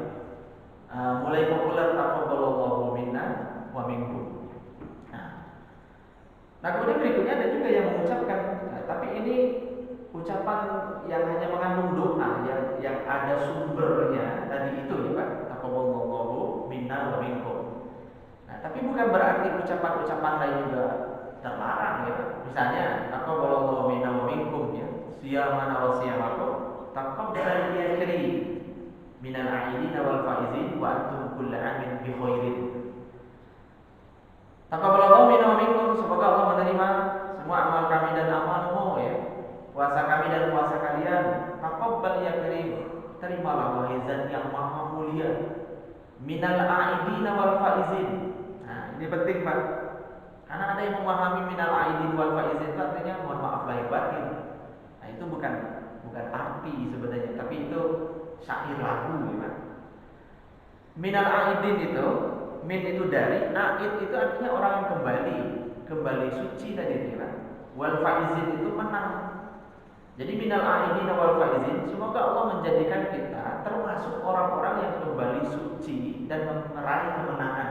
mulai populer taqabbalallahu minna wa minkum. Nah kemudian berikutnya ada juga yang mengucapkan, tapi ini ucapan yang hanya mengandung doa, yang ada sumbernya tadi itu ya Pak, taqabbalallahu minna wa minkum. Nah tapi bukan berarti ucapan-ucapan lain juga terlarang ya Pak. Misalnya taqabbalallahu minna wa minkum ya, siyamana wa siyamakum taqabbal ya karim minal a'idin wal faizin wa antum kullu amin bi khairin. Taqabbalallahu minna wa minkum, semoga Allah menerima semua amal kami dan amalmu ya. Puasa kami dan puasa kalian. Taqabbal ya karim, terimalah wahai Zat yang maha mulia. Minal a'idin wal faizin. Nah, ini penting Pak. Karena ada yang memahami minal a'idin wal faizin itu artinya mohon maaf lahir batin. Nah, itu bukan bukan arti sebenarnya, tapi itu syair lagu ya. Minal aidin itu, min itu dari, aid itu artinya orang yang kembali suci tadi ya. Wal faizin itu menang. Jadi minal aidin wal faizin, semoga Allah menjadikan kita termasuk orang-orang yang kembali suci dan meraih kemenangan.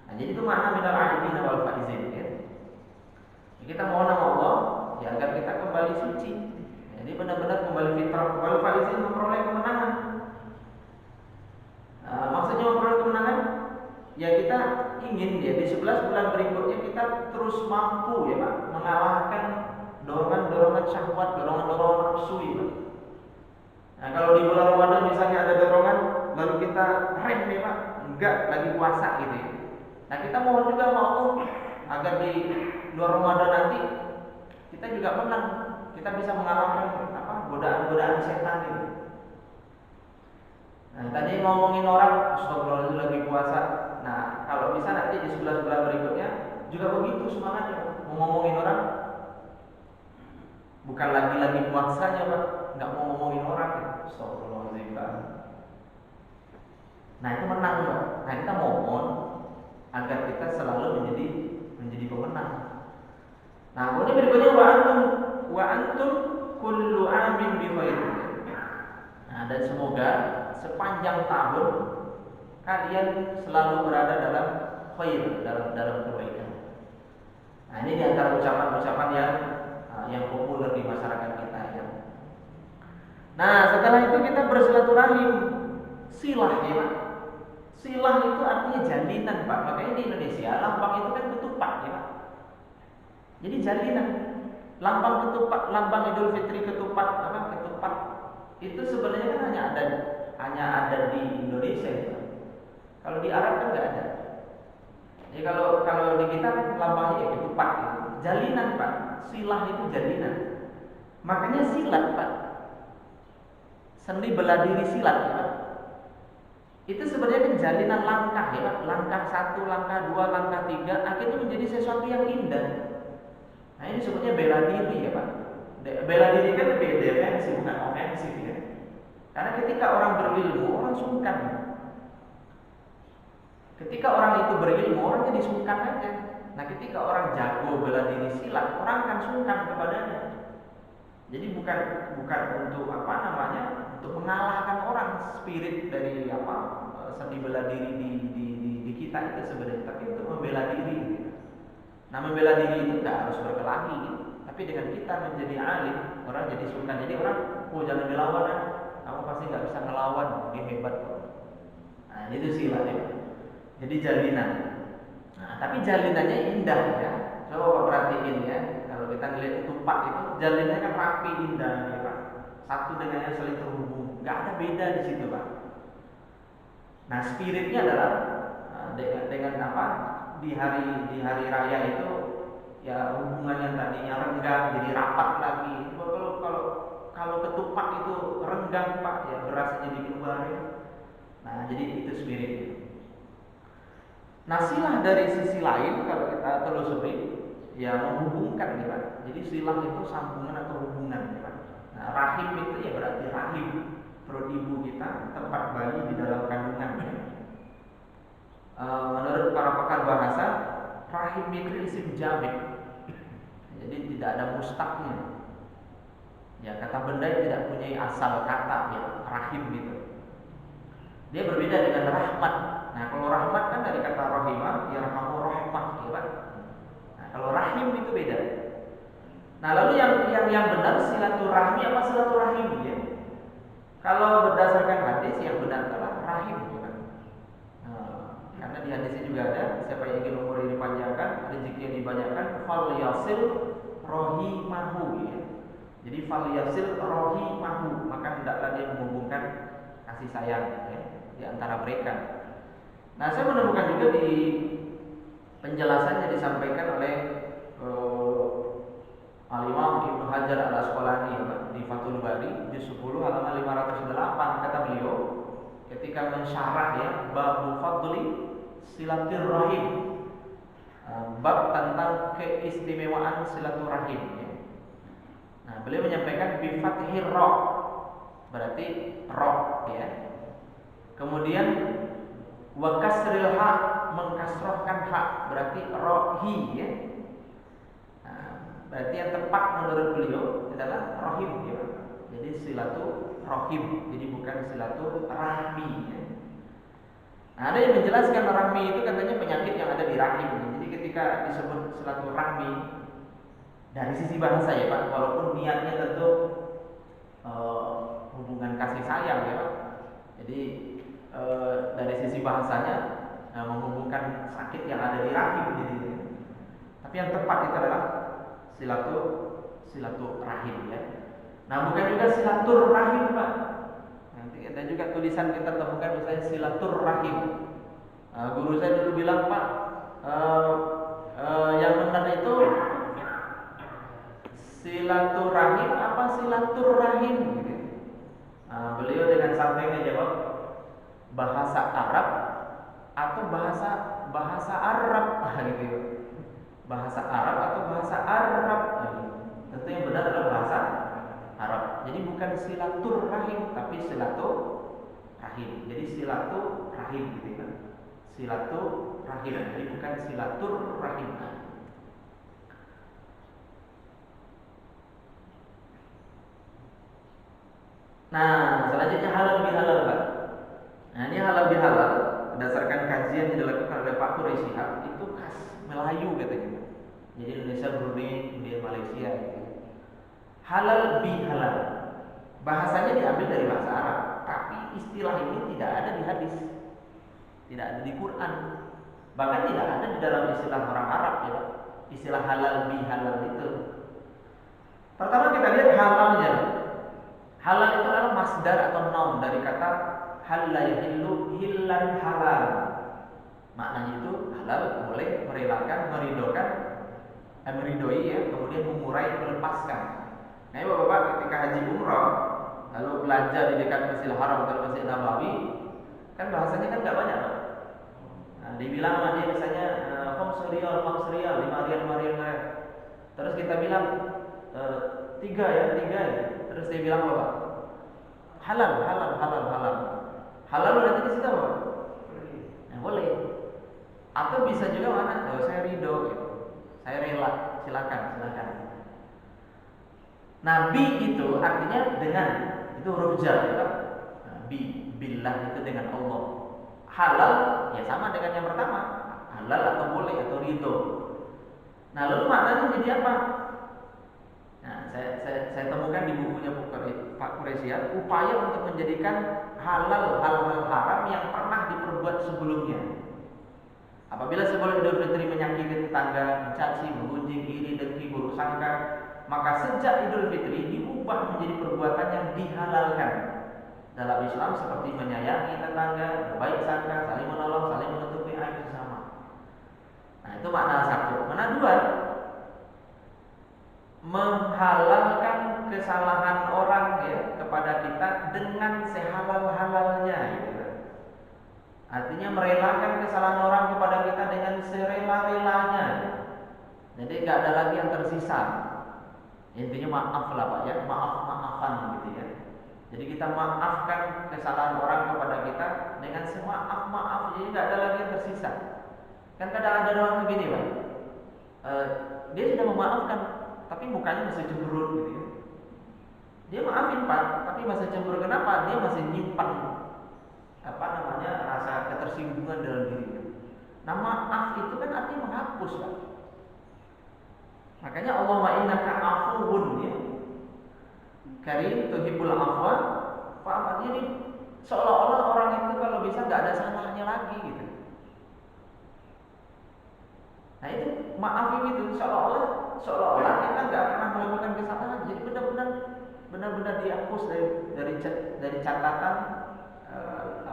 Nah, jadi itu makna minal aidin wal faizin ya. Kita mohon sama Allah ya agar kita kembali suci. Jadi benar-benar kembali fitrah, wal faizin memperoleh kemenangan. Maksudnya memperoleh kemenangan ya kita ingin ya di 11 bulan berikutnya kita terus mampu ya Pak mengalahkan dorongan-dorongan syahwat, dorongan-dorongan nafsu itu. Nah, kalau di bulan Ramadan misalnya ada dorongan, lalu kita rem nih Pak, enggak lagi puasa gitu ya. Nah, kita mohon juga sama Allah agar di luar Ramadan nanti kita juga menang, kita bisa mengalahkan godaan-godaan setan itu. Nah, tadi ngomongin orang, astagfirullah lagi puasa. Nah, kalau bisa nanti di 11 bulan berikutnya juga begitu semangatnya, mau ngomongin orang. Bukan lagi puasanya Pak, nggak mau ngomongin orang. Astagfirullahaladzim Pak. Nah itu menang Pak. Nah kita mohon agar kita selalu menjadi pemenang. Nah kemudian berikutnya wa antum kullu amin bi khair. Nah dan semoga sepanjang tahun kalian selalu berada dalam khair, dalam kebaikan. Nah ini diantara ucapan-ucapan yang populer di masyarakat kita ya. Nah setelah itu kita bersilaturahim, silah ya Pak. Silah itu artinya jalinan Pak. Makanya di Indonesia lambang itu kan ketupat ya Pak. Jadi jalinan. Lambang ketupat, lambang Idul Fitri ketupat itu sebenarnya kan hanya ada di Indonesia ya Pak. Kalau di Arab kan nggak ada. Jadi kalau di kita kan lambangnya ya ketupat ya. Jalinan Pak. Silah itu jalinan. Makanya silat Pak, seni bela diri silat ya Pak, itu sebenarnya kan jalinan langkah ya Pak. Langkah 1, langkah 2, langkah 3 akhirnya menjadi sesuatu yang indah. Nah ini sebetulnya bela diri ya Pak. Bela diri kan lebih defensif bukan ofensif ya. Karena ketika orang berilmu orang sungkan. Ketika orang itu berilmu orang jadi sungkan aja. Nah ketika orang jago bela diri silat, orang akan sungkan kepadanya. Jadi bukan untuk untuk mengalahkan orang, spirit dari seni bela diri di kita itu sebenarnya, tapi untuk membela diri. Nah membela diri itu tidak harus berkelahi, tapi dengan kita menjadi alim, orang jadi sungkan. Jadi orang, jangan dilawan, kamu pasti nggak bisa ngelawan, dia hebat kok. Nah itu silat ya. Jadi jalinan. Nah, tapi jalinannya indah ya. Coba perhatiin ya. Kalau kita lihat ketupat itu jalinannya kan rapi, indah ya Pak. Satu dengan yang saling terhubung. Gak ada beda di situ Pak. Nah spiritnya adalah dengan di hari raya itu ya hubungan yang tadinya renggang jadi rapat lagi. Kalau ketupat itu renggang Pak ya berasa jadi keluar ya. Nah jadi itu spiritnya. Nah silah dari sisi lain kalau kita telusuri ya menghubungkan ya Pak. Jadi silah itu sambungan atau hubungan ya Pak. Nah rahim itu ya berarti rahim, perut ibu kita, tempat bayi di dalam kandungan ya. Menurut para pakar bahasa, rahim itu isim jamik. Jadi tidak ada mustaqnya. Ya kata benda yang tidak punya asal kata ya rahim itu. Dia berbeda dengan rahmat. Nah kalau rahmat kan dari kata rahimah, ya rahmahu rahmah, ya Pak. Nah kalau rahim itu beda. Nah lalu yang benar silaturahmi apa silaturahim ya? Kalau berdasarkan hadis yang benar adalah rahim, ya Pak. Karena di hadisnya juga ada siapa yang ingin umur ini dipanjangkan, rezeki yang dibanyakan, fal yasil rohimahu ya. Jadi fal yasil rohimahu, maka hendaklah dia menghubungkan kasih sayang ya, di antara mereka. Nah saya menemukan juga di penjelasannya disampaikan oleh Al-Imam Ibnu Hajar Al-Asqalani di Fathul Bari juz 10 halaman 508 kata beliau ketika mensyarah ya bab fadli silaturahim, bab tentang keistimewaan silaturahim ya. Nah, beliau menyampaikan bi fathir ra, berarti ra ya. Kemudian wa kasril ha, mengkasrohkan ha, berarti rohi ya. Nah, berarti yang tepat menurut beliau adalah rohim ya. Jadi silaturahim, jadi bukan silaturahmi ya. Nah, ada yang menjelaskan rahmi itu katanya penyakit yang ada di rahim. Jadi ketika disebut silaturahmi dari sisi bahasa ya Pak, walaupun niatnya tentu hubungan kasih sayang ya Pak. Jadi dari sisi bahasanya menghubungkan sakit yang ada di rahim jadi. Tapi yang tepat itu adalah silaturahim ya. Nah, bukan juga silaturahim Pak. Nanti ada juga tulisan kita temukan misalnya silaturahim. Guru saya dulu bilang Pak, yang benar itu silaturahim apa silaturahim gitu. Beliau dengan santainya jawab bahasa Arab atau bahasa Arab gitu. Bahasa Arab atau bahasa Arab. Tentu yang benar adalah bahasa Arab. Jadi bukan silaturahim tapi silaturahim. Jadi silaturahim gitu kan. Silaturahim. Jadi bukan silaturahim. Nah, selanjutnya halal bihalal Pak. Nah, ini halal bihalal berdasarkan kajian yang dilakukan oleh Pak Quraisy itu khas Melayu katanya. Jadi Indonesia, Brunei, kemudian Malaysia gitu. Halal bihalal bahasanya diambil dari bahasa Arab, tapi istilah ini tidak ada di hadis, tidak ada di Quran, bahkan tidak ada di dalam istilah orang Arab ya Pak. Istilah halal bihalal itu. Pertama kita lihat halalnya. Halal itu adalah masdar atau noun dari kata halal yahillu hillan halal. Maknanya itu halal, boleh, merelakan, meridoi ya, kemudian mengurai, melepaskan. Nah, Bapak-bapak ketika haji umrah lalu belanja di dekat Masjidil Haram atau Masjid Nabawi, kan bahasanya kan nggak banyak Pak. Nah, dibilang sama dia misalnya 5 riyal, 5 riyal. Terus kita bilang 3 ya. Terus dia bilang apa? Halal. Halal berarti di situ apa? Nah, boleh. Atau bisa juga mana? Oh, saya ridho gitu. Saya rela, silakan. Nabi itu artinya dengan, itu huruf jar ya Pak. Billah itu dengan Allah. Halal ya sama dengan yang pertama. Halal atau boleh atau ridho. Nah, lalu maknanya jadi apa? Nah, saya temukan di bukunya Pak Quraisy upaya untuk menjadikan halal hal-hal haram yang pernah diperbuat sebelumnya. Apabila sebelum Idul Fitri menyakiti tetangga, mencaci, menggunjing, iri, dengki, buruk sangka, maka sejak Idul Fitri diubah menjadi perbuatan yang dihalalkan dalam Islam seperti menyayangi tetangga, berbaik sangka, saling menolong, saling menutupi aib sesama. Nah, itu makna satu. Makna dua, menghalalkan kesalahan orang ya kepada kita dengan sehalal-halalnya gitu. Artinya merelakan kesalahan orang kepada kita dengan serela-relanya. Jadi nggak ada lagi yang tersisa. Intinya maaf lah Pak ya, maaf-maafan gitu ya. Jadi kita maafkan kesalahan orang kepada kita dengan semaaf-maaf, jadi nggak ada lagi yang tersisa. Kan kadang ada orang begini Pak, dia sudah memaafkan, tapi mukanya masih cemberut gitu ya. Dia maafin Pak, tapi masih cemburu. Kenapa? Dia masih nyimpan rasa ketersinggungan dalam dirinya. Nah, maaf itu kan artinya menghapus Pak. Makanya Allahumma innaka afuwun ya. Karim tuhibbul afwa fa'fu. Ini seolah-olah orang itu kalau bisa nggak ada salahnya lagi gitu. Nah, itu maaf itu seolah-olah kita nggak pernah melakukan kesalahan. Jadi benar-benar dihapus dari catatan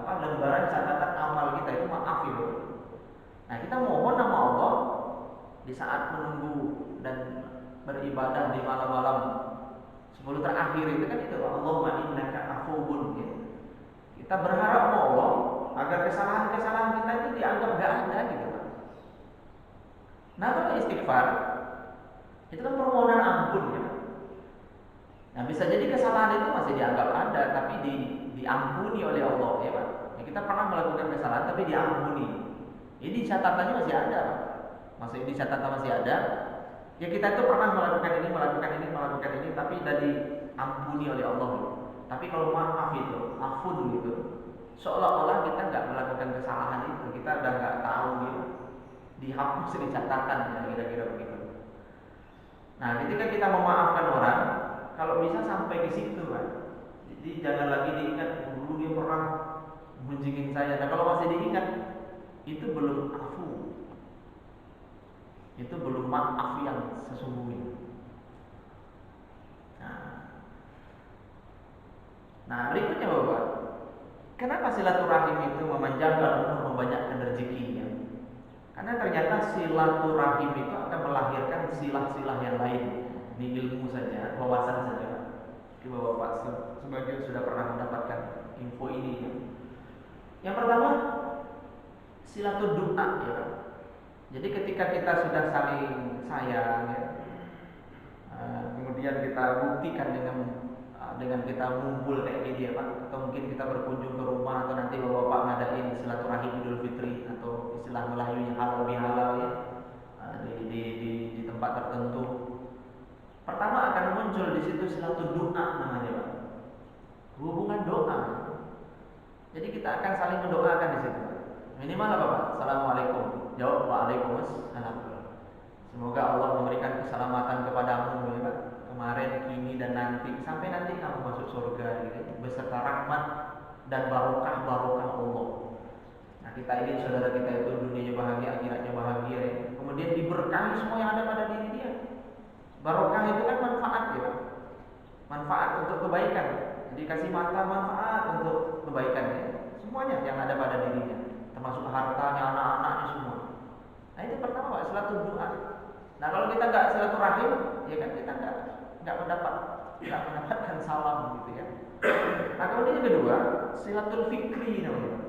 lembaran catatan amal kita itu maaf itu. Nah, kita mohon nama Allah di saat menunggu dan beribadah di malam-malam 10 terakhir itu kan itu Allahumma innaka afuwun gitu. Kita berharap sama Allah agar kesalahan-kesalahan kita itu dianggap enggak ada gitu. Nah, kalau istighfar itu kan permohonan ampun ya. Nah, bisa jadi kesalahan itu masih dianggap ada, tapi diampuni oleh Allah, ya Pak. Ya, kita pernah melakukan kesalahan, tapi diampuni. Ini catatannya masih ada, Pak. Masih di catatan masih ada. Ya kita itu pernah melakukan ini, tapi sudah diampuni oleh Allah. Tapi kalau maaf itu, afun gitu, seolah-olah kita nggak melakukan kesalahan itu, kita udah nggak tahu gitu, dihapus di catatan, ya, kira-kira begitu. Nah, ketika kita memaafkan orang, kalau bisa sampai ke situ, Pak. Jadi jangan lagi diingat dulu dia pernah gunjingin saya. Nah, kalau masih diingat, itu belum afu. Itu belum maaf yang sesungguhnya. Nah, berikutnya Bapak, kenapa silaturahim itu memanjangkan umur, membanyakan rezekinya? Karena ternyata silaturahim itu akan melahirkan silah-silah yang lain. Ini ilmu saja, wawasan saja. Bapak sebagian sudah pernah mendapatkan info ini. Yang pertama, silatul doa, ya. Jadi ketika kita sudah saling sayang, ya, kemudian kita buktikan dengan kita ngumpul kayak gini, ya Pak, atau mungkin kita berkunjung ke rumah, atau nanti bapak ngadain silaturahim Idul Fitri atau istilah Melayu yang halal bihalal, ya, di tempat tertentu. Pertama akan muncul di situ silatul doa namanya, Pak. Hubungan doa. Jadi kita akan saling mendoakan di situ. Minimal apa, Pak? Assalamualaikum. Jawab waalaikumsalam. Semoga Allah memberikan keselamatan kepadamu, ya Pak. Kemarin, kini dan nanti, sampai nanti kamu masuk surga, gitu, beserta rahmat dan barokah Allah. Nah, kita ingin saudara kita itu dunianya bahagia, akhiratnya bahagia, ya. Kemudian diberkahi semua yang ada pada diri dia. Barokah itu kan manfaat, ya, manfaat untuk kebaikan. Dikasih mata, manfaat untuk kebaikan, ya. Semuanya yang ada pada dirinya, termasuk hartanya, anak-anaknya semua. Nah, itu pertama, Pak, silatul doa. Nah, kalau kita nggak silaturahim, ya kan kita nggak mendapatkan salam, gitu, ya. Nah, kemudian yang kedua, silatul fikri namanya.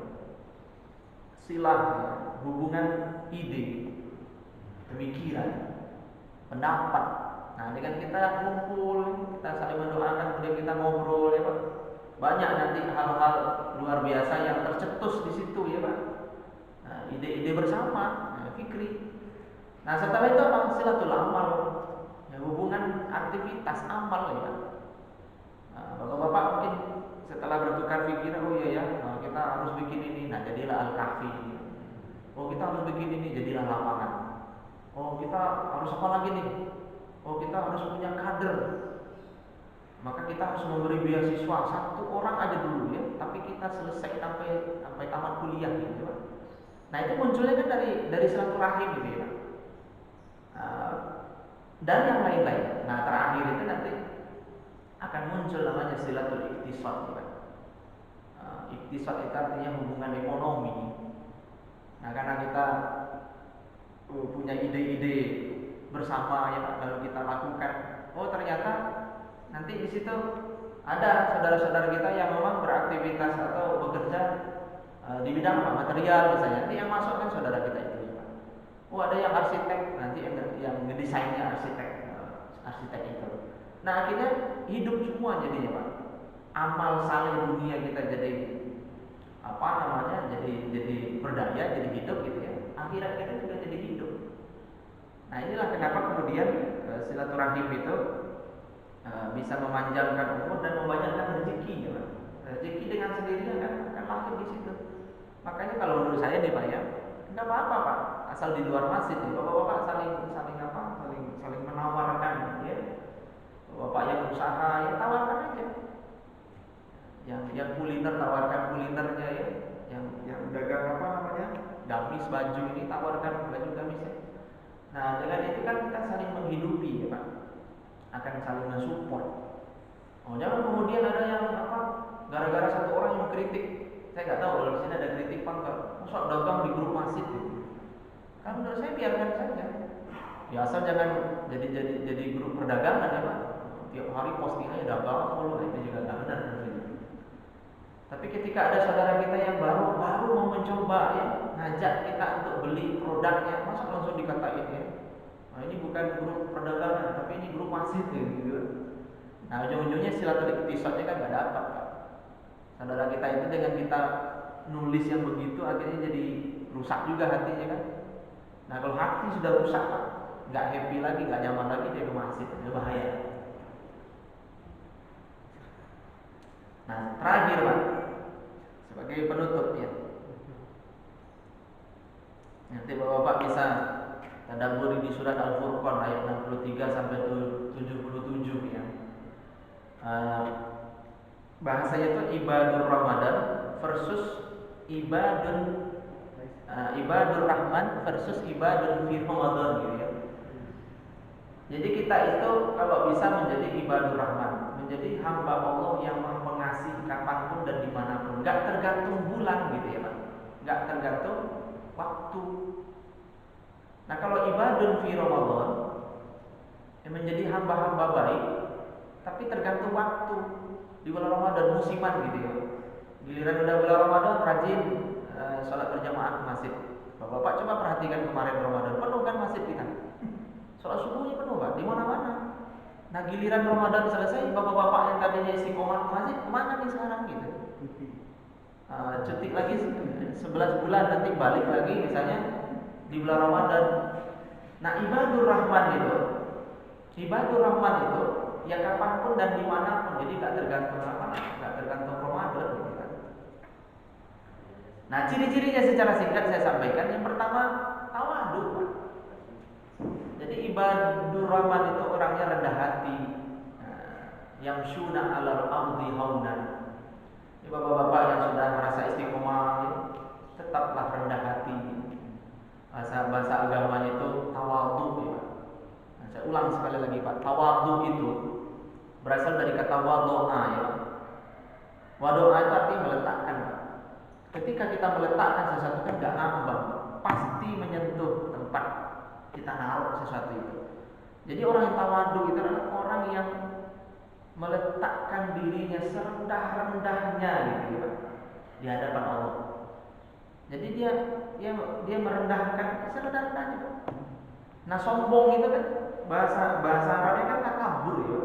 Silah, ya, hubungan ide, pemikiran, pendapat. Nah, dengan kita ngumpul, kita saling mendoakan, kemudian kita ngobrol, ya Pak. Banyak nanti hal-hal luar biasa yang tercetus di situ, ya Pak. Nah, ide-ide bersama, nah, fikri. Nah, setelah itu apa? Silatul amal, ya, hubungan aktivitas amal, ya Pak. Nah, bapak-bapak mungkin setelah bertukar pikiran, oh iya ya, nah, kita harus bikin ini, nah jadilah Al-Kahfi. Oh, kita harus bikin ini, jadilah lapangan. Oh, kita harus apa lagi nih? Oh, kita harus punya kader. Maka kita harus memberi beasiswa satu orang aja dulu, ya, tapi kita selesai sampai tamat kuliah, gitu, Pak. Nah, itu munculnya kan dari silaturahim, gitu, ya. Dan yang lain-lain. Nah, terakhir itu nanti akan muncul namanya silatul iktisad, ya. Iktisad itu artinya hubungan ekonomi. Nah, karena kita punya ide-ide bersama, ya Pak, lalu kita lakukan. Oh, ternyata nanti di situ ada saudara-saudara kita yang memang beraktivitas atau bekerja di bidang apa? Material misalnya. Nanti yang masuk kan saudara kita itu, ya Pak. Oh, ada yang arsitek, nanti yang ngedesainnya arsitek itu. Nah, akhirnya hidup semua jadinya, Pak. Amal saleh dunia kita jadi apa namanya? Jadi berdaya, jadi hidup, gitu, ya. Akhirat kita juga jadi hidup. Nah, inilah kenapa kemudian silaturahim itu bisa memanjangkan umur dan membanyakan rezeki, ya Pak. Rezeki dengan sendirinya akan lahir di situ. Makanya kalau menurut saya nih, Pak, ya, nggak apa-apa, Pak, asal di luar masjid, ya, bapak-bapak saling menawarkan, ya. Bapak yang usaha, ya tawarkan aja. Yang kuliner, tawarkan kulinernya, ya. Yang dagang apa namanya? Gamis baju ini, tawarkan baju gamisnya. Nah, dengan itu kan kita saling menghidupi, ya Pak. Akan saling mensupport. Oh, jangan kemudian ada yang apa? Gara-gara satu orang yang mengkritik. Saya nggak tahu kalau di sini ada kritik Pak, masa dagang di grup masjid gitu. Kan menurut saya biarkan saja. Ya, asal jangan jadi grup perdagangan, ya Pak. Tiap hari postingannya dagang mulu, itu juga nggak benar. Tapi ketika ada saudara kita yang baru mau mencoba, ya, ngajak kita untuk beli produknya, masa langsung dikatain, ya, nah, ini bukan grup perdagangan, tapi ini grup masjid, ya, gitu. Nah ujung-ujungnya silatul iktisadnya kan nggak dapat Pak. Saudara kita itu dengan kita nulis yang begitu akhirnya jadi rusak juga hatinya kan. Nah kalau hati sudah rusak Pak, nggak happy lagi, nggak nyaman lagi, dia ke masjid, itu bahaya. Nah terakhir Pak, sebagai penutup ya, nanti bapak-bapak bisa tadabburi di surat Al-Furqan ayat 63 sampai 77 ya. Bahasanya itu ibadur Ramadan versus ibadur Rahman versus ibadur fi Ramadan gitu ya. Jadi kita itu kalau bisa menjadi ibadur Rahman, menjadi hamba Allah yang maha pengasih kapanpun dan dimanapun, nggak tergantung bulan gitu ya Pak, nggak tergantung waktu. Nah kalau ibadun fi Ramadan yang menjadi hamba-hamba baik, tapi tergantung waktu. Di bulan Ramadan musiman gitu ya. Giliran udah bulan Ramadan rajin sholat berjamaah ke masjid. Bapak-bapak coba perhatikan kemarin Ramadan penuh kan masjid kita. Sholat subuhnya penuh Pak, di mana-mana. Nah giliran Ramadan selesai, bapak-bapak yang tadinya istiqomah ke masjid kemana nih sekarang gitu? Cuti lagi 11 bulan nanti balik lagi misalnya di bulan Ramadan. Nah ibadur Rahman itu ya kapanpun dan dimanapun, jadi nggak tergantung nggak tergantung Ramadan gitu kan. Nah ciri-cirinya secara singkat saya sampaikan. Yang pertama tawadu. Jadi ibadur Rahman itu orangnya rendah hati, yang syuna alal ardi haunan. Ini bapak-bapak yang sudah merasa istiqomah tetaplah rendah hati. Bahasa agamanya itu tawadu ya. Nah, saya ulang sekali lagi Pak, tawadu itu berasal dari kata wadoa ya. Wadoa itu artinya meletakkan Pak. Ketika kita meletakkan sesuatu kan gak ngambang, pasti menyentuh tempat kita naruh sesuatu itu. Jadi orang yang tawadu itu adalah orang yang meletakkan dirinya serendah-rendahnya gitu ya, di hadapan Allah. Jadi dia merendahkan serendah-rendahnya. Nah sombong itu kan bahasa Arabnya kan takabur ya.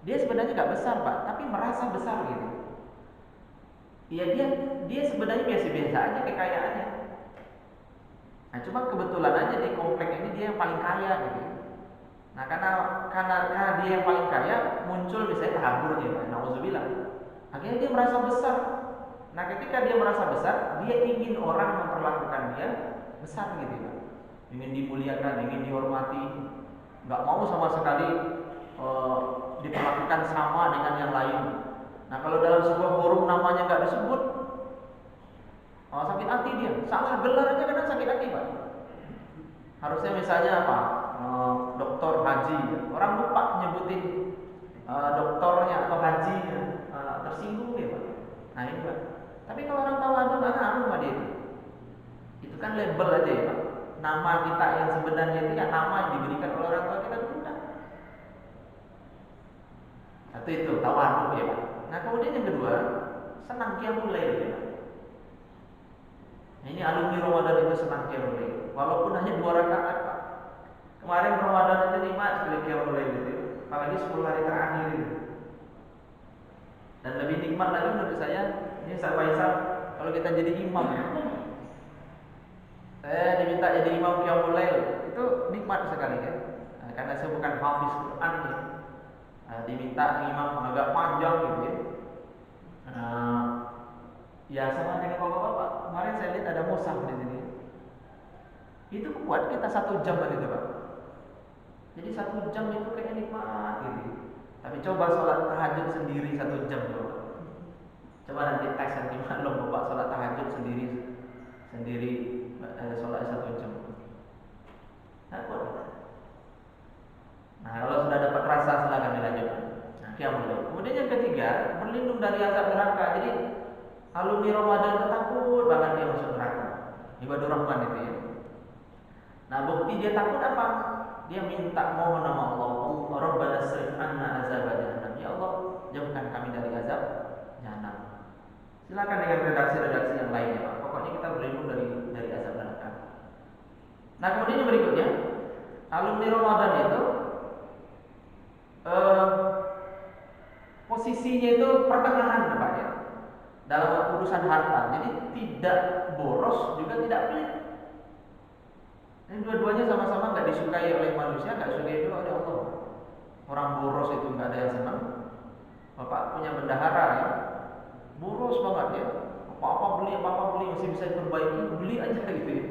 Dia sebenarnya nggak besar Pak, tapi merasa besar gitu. Iya dia sebenarnya biasa-biasa aja kekayaannya. Nah cuma kebetulan aja di komplek ini dia yang paling kaya gitu. Nah karena dia yang paling kaya muncul misalnya tahaburnya, nauzubillah. Akhirnya dia merasa besar. Nah ketika dia merasa besar, dia ingin orang memperlakukan dia besar gitu ya. Ingin dimuliakan, ingin dihormati, nggak mau sama sekali diperlakukan sama dengan yang lain. Nah kalau dalam sebuah forum namanya nggak disebut, sakit hati dia. Salah gelar aja kadang sakit hati Pak. Harusnya misalnya apa? Doktor haji, orang lupa nyebutin doktornya atau hajinya, tersinggung ya Pak. Nah ini Pak. Tapi kalau orang tahu aja nggak ngaruh sama dia. Itu kan label aja ya Pak. Nama kita yang sebenarnya itu ya nama yang diberikan oleh orang tua kita dulu. Satu itu tawadu ya Pak. Nah kemudian yang kedua, senang qiyamul lail ya Pak. Nah, ini alumni Ramadan itu senang qiyamul lail, walaupun hanya 2 rakaat Pak. Kemarin Ramadan itu nikmat sekali qiyamul lail itu, apalagi 10 hari terakhir itu. Dan lebih nikmat lagi menurut saya, ini Pak Faisal, kalau kita jadi imam ya. Saya diminta jadi imam qiyamul lail, itu nikmat sekali kan. Nah, karena saya bukan hafiz Quran ya. Diminta imam agak panjang gitu ya. Ya sama dengan bapak-bapak. Kemarin saya lihat ada musaf di sini. Itu kuat kita 1 jam kan itu Pak. Jadi 1 jam itu kayaknya nikmat gitu. Tapi coba sholat tahajud sendiri 1 jam coba. Coba nanti tes nanti malam bapak sholat tahajud sendiri sholat 1 jam. Nah, kuat. Nah kalau sudah dapat rasa silakan dilanjutkan. Nah, kemudian yang ketiga berlindung dari azab neraka. Jadi alumni Ramadan takut banget dia masuk neraka. Ibadur Rahman itu ya. Nah bukti dia takut apa? Dia minta mohon nama Allah, Rabbana srif anna azab jahannam. Ya Allah jauhkan kami dari azab jahannam. Silakan dengan redaksi-redaksi yang lainnya Pak. Pokoknya kita berlindung dari azab neraka. Nah kemudian yang berikutnya alumni Ramadan itu posisinya itu pertengahan Pak ya, dalam urusan harta. Jadi tidak boros juga tidak pelit. Ini dua-duanya sama-sama nggak disukai oleh manusia, nggak disukai juga oleh Allah. Orang boros itu nggak ada yang senang. Bapak punya bendahara ya, boros banget ya. Apa-apa beli, masih bisa diperbaiki, beli aja gitu ya.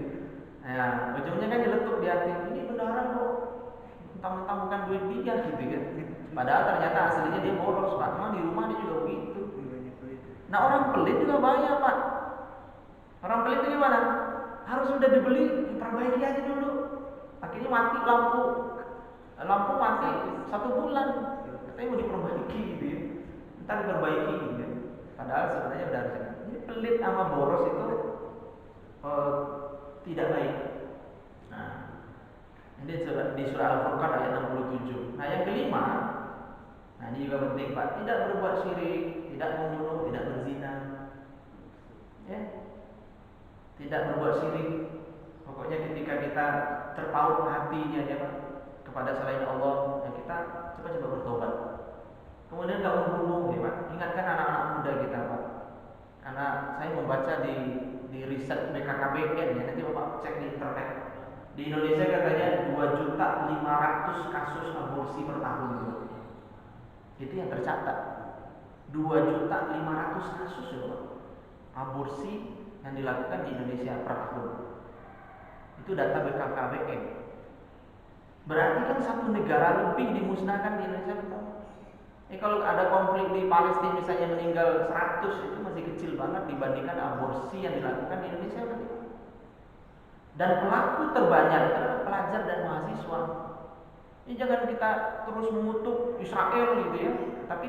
Nah, ujungnya kan diletuk di hati, ini bendahara kok, mentang-mentang bukan duit dia gitu kan. Padahal ternyata aslinya dia boros Pak. Memang di rumah dia juga begitu. Nah orang pelit juga bahaya Pak. Orang pelit itu gimana? Harus sudah dibeli, diperbaiki aja dulu. Akhirnya mati lampu mati 1 bulan. Katanya mau diperbaiki gitu ya. Ntar diperbaiki gitu ya. Padahal sebenarnya udah harus. Jadi pelit sama boros itu tidak baik. Nah, ini di surah Al-Furqan ayat 67. Nah yang kelima, nah ini juga penting Pak, tidak berbuat syirik, tidak membunuh, tidak berzina, ya, tidak berbuat syirik. Pokoknya ketika kita terpaut hatinya ya Pak kepada selain Allah, ya kita coba bertobat. Kemudian nggak membunuh, ya Pak. Ingatkan anak-anak muda kita Pak. Karena saya membaca di riset BKKBN ya, nanti Bapak cek di internet. Di Indonesia katanya 2.500.000 kasus aborsi per tahun. Itu yang tercatat. 2.500.000 kasus ya Pak. Aborsi yang dilakukan di Indonesia per tahun. Itu data BKKBN. Berarti kan satu negara lebih dimusnahkan di Indonesia Pak. Kalau ada konflik di Palestina misalnya meninggal 100, itu masih kecil banget dibandingkan aborsi yang dilakukan di Indonesia Pak. Dan pelaku terbanyak adalah pelajar dan mahasiswa. Ini jangan kita terus mengutuk Israel gitu ya, tapi